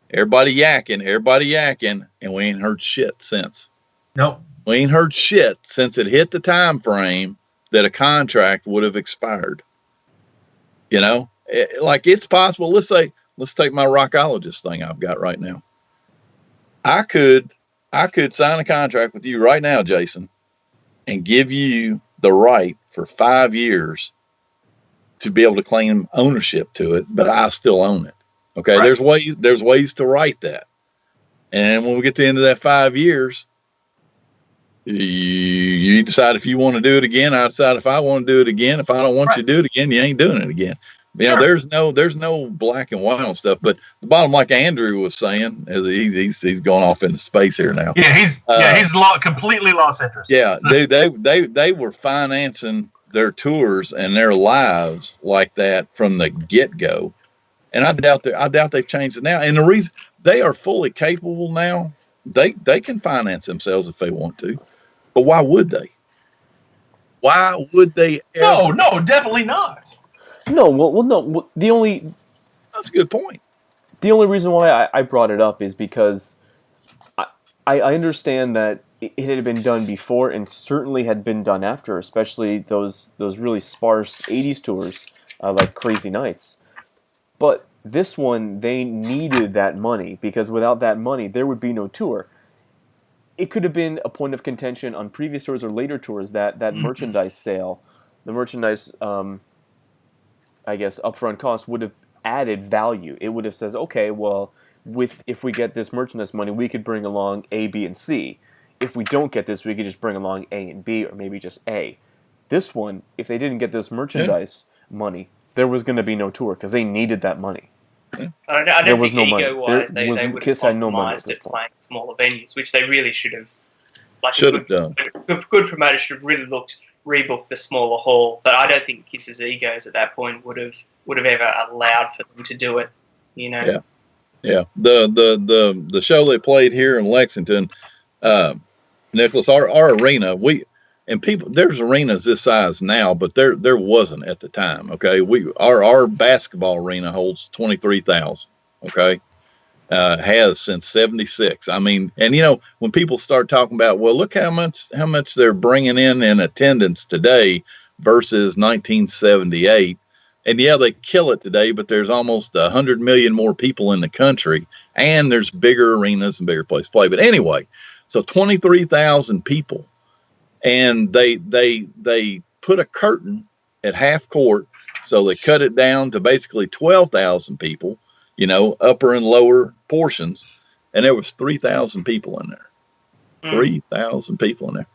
Everybody yakking, and we ain't heard shit since. Nope. We ain't heard shit since it hit the time frame that a contract would have expired. You know, it's possible. Let's take my Rockologist thing I've got right now. I could sign a contract with you right now, Jason, and give you the right for 5 years to be able to claim ownership to it, but I still own it. Okay, right. There's ways to write that, and when we get to the end of that 5 years, you decide if you want to do it again. I decide if I want to do it again. If I don't want you to do it again, you ain't doing it again. You know, there's no black and white on stuff. But the bottom, like Andrew was saying, he's going off into space here now. Yeah, he's completely lost interest. Yeah, they were financing their tours and their lives like that from the get go, and I doubt they've changed it now. And the reason they are fully capable now, they can finance themselves if they want to, but why would they? Why would they? No, definitely not. No, well, no. That's a good point. The only reason why I brought it up is because I understand that it had been done before and certainly had been done after, especially those really sparse 80s tours like Crazy Nights. But this one, they needed that money because without that money, there would be no tour. It could have been a point of contention on previous tours or later tours that merchandise sale, the merchandise, I guess, upfront cost would have added value. It would have says, okay, well, if we get this merchandise money, we could bring along A, B, and C. If we don't get this, we could just bring along A and B, or maybe just A. This one, if they didn't get this merchandise money, there was going to be no tour because they needed that money. I don't think ego-wise they would have optimized it playing smaller venues, which they really should have. Done. Good promoters should have really rebooked the smaller hall, but I don't think Kiss's egos at that point would have ever allowed for them to do it. You know. Yeah. The show they played here in Lexington, Nicholas, our arena, there's arenas this size now, but there wasn't at the time. Okay, our basketball arena holds 23,000. Okay, has since '76. I mean, and you know, when people start talking about, well, look how much they're bringing in attendance today versus 1978, and yeah, they kill it today, but there's almost 100 million more people in the country, and there's bigger arenas and bigger places to play. But anyway, so 23,000 people. And they put a curtain at half court, so they cut it down to basically 12,000 people, you know, upper and lower portions, and there was 3,000 people in there. 3,000 people in there.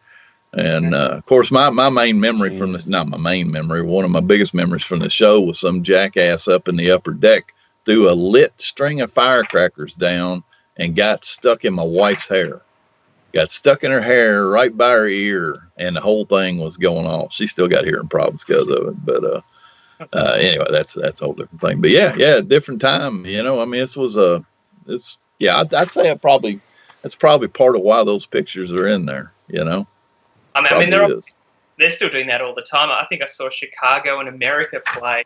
And of course, my main memory from not my main memory, one of my biggest memories from the show was some jackass up in the upper deck threw a lit string of firecrackers down and got stuck in my wife's hair. Got stuck in her hair right by her ear, and the whole thing was going off. She still got hearing problems because of it. But anyway, that's a whole different thing. But yeah, different time. You know, I mean, I'd say that's probably part of why those pictures are in there. You know, I mean, they're still doing that all the time. I think I saw Chicago and America play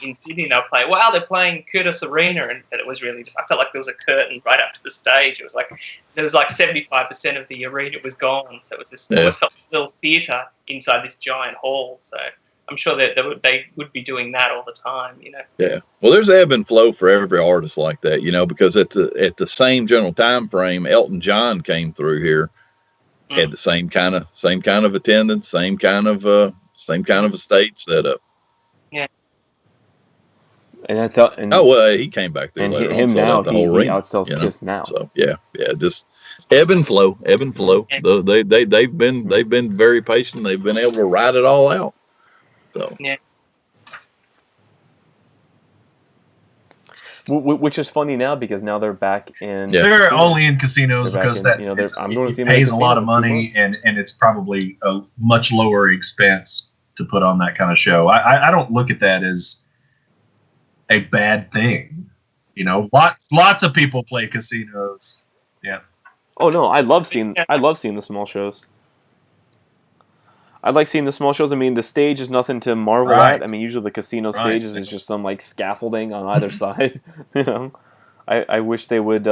in Sydney. They'll play. Wow, they're playing Curtis Arena, and it was really just. I felt like there was a curtain right up to the stage. It was like there was like 75% of the arena was gone. So it was this almost felt like a little theater inside this giant hall. So I'm sure that they would be doing that all the time. You know. Yeah. Well, there's ebb and flow for every artist like that. You know, because at the same general time frame, Elton John came through here. Had the same kind of attendance, same kind of a stage setup. Yeah. And that's he came back there. And later him on, now, the he whole ring, outsells Kiss now. So yeah, just ebb and flow. They've been very patient. They've been able to ride it all out. So yeah. Which is funny now because now they're back in. Yeah. They're casinos. only in casinos They're back because in, that you know, they're- I'm going to see it them in pays the a lot casino of in 2 money, months. and it's probably a much lower expense to put on that kind of show. I don't look at that as a bad thing. You know, lots of people play casinos. Yeah. Oh no, I love seeing the small shows. I like seeing the small shows. I mean, the stage is nothing to marvel Right. at. I mean, usually the casino Right. stages is just some like scaffolding on either side. You know, I wish they would.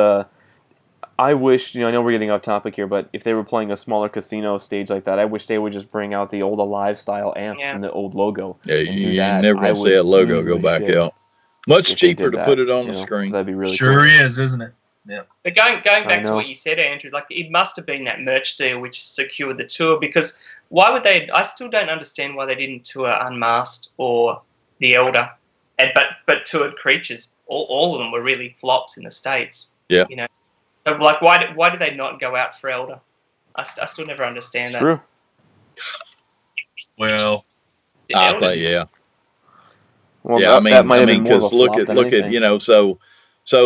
I wish, I know we're getting off topic here, but if they were playing a smaller casino stage like that, I wish they would just bring out the old Alive style amps and the old logo. Yeah, and do you're that. never I going to see would that logo lose go my back shit out. Much if they cheaper did to that, put it on you the know. screen. That'd be really Sure cool. is, isn't it? Yeah. But going back to know. what you said, Andrew, like it must have been that merch deal which secured the tour, because why would they? I still don't understand why they didn't tour Unmasked or The Elder, but toured Creatures. All of them were really flops in the States. Yeah. You know, so like why did they not go out for Elder? I still never understand It's that. true. Well, The I Elder- think, yeah. Well, Yeah, that might have been more of a flop than look anything. at, you know, so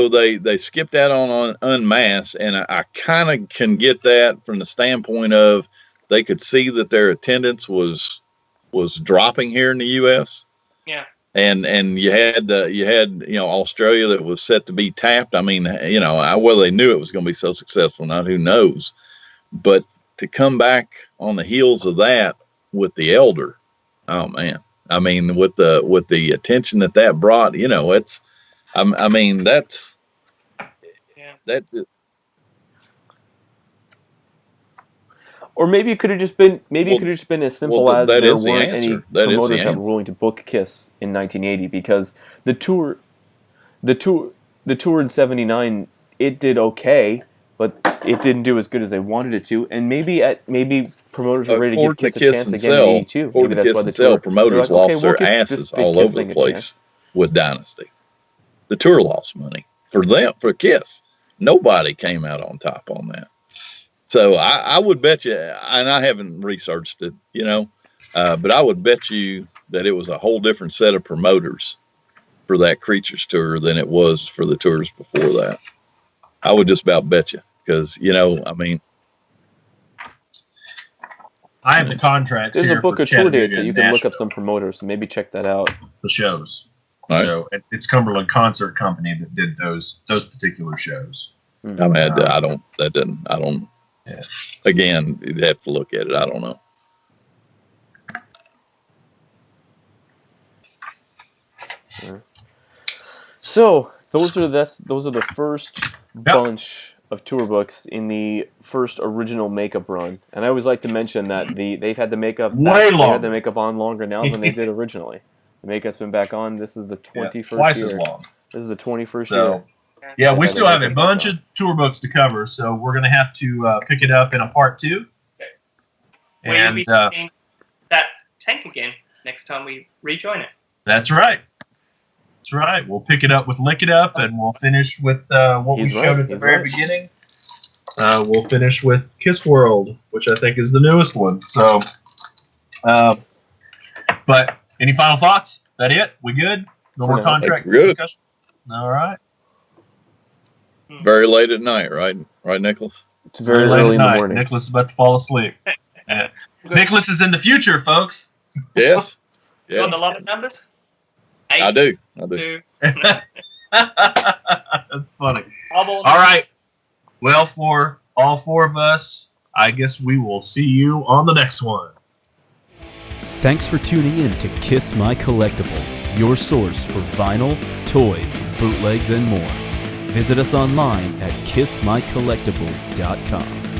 they skipped out on Unmasked, and I kind of can get that from the standpoint of they could see that their attendance was dropping here in the U.S. Yeah. And you had Australia that was set to be tapped. I mean, you know, whether they knew it was going to be so successful or not, who knows? But to come back on the heels of that with the Elder, oh man! I mean, with the attention that brought, you know, it's, I mean, that's that. Or maybe it could have just been as simple as there weren't any promoters that were willing to book KISS in 1980, because the tour in '79, it did okay, but it didn't do as good as they wanted it to, and maybe promoters were ready to give KISS a chance again in '82. Maybe that's why the tour promoters lost their asses this big all KISS over thing the a place chance. with Dynasty. The tour lost money for them, for KISS. Nobody came out on top on that. So I would bet you, and I haven't researched it, you know, but I would bet you that it was a whole different set of promoters for that Creatures tour than it was for the tours before that. I would just about bet you, because, you know, I mean, I have the contracts. There's here a book for of tour dates that Chattanooga you and can look up Nashville, some promoters and maybe check that out. the shows. Right. So it's Cumberland Concert Company that did those particular shows. I mean, I don't. Yeah. Again, you'd have to look at it. I don't know. So those are the first bunch of tour books in the first original makeup run, and I always like to mention that they've had the makeup on longer now than they did originally. The makeup's been back on. This is the 21st twice year. as long. This is the 21st So, year. yeah, we Yeah, still they have a make it bunch back of tour books to cover, so we're going to have to pick it up in a part 2. Where you'll And be seeing that tank again next time we rejoin it. that's right. That's right. We'll pick it up with Lick It Up, and we'll finish with what we He's showed right, at the he's very right. beginning. We'll finish with Kiss World, which I think is the newest one. So, but any final thoughts? That it? We good? No more now, contract good. discussion? All right. Very late at night, right? Right, Nicholas? It's very late early at in the night. morning. Nicholas is about to fall asleep. Nicholas is in the future, folks. Yes. You got Yes. a lot of numbers? I do. 2. That's funny. All All right. Well, for all 4 of us, I guess we will see you on the next one. Thanks for tuning in to Kiss My Collectibles, your source for vinyl, toys, bootlegs, and more. Visit us online at kissmycollectibles.com.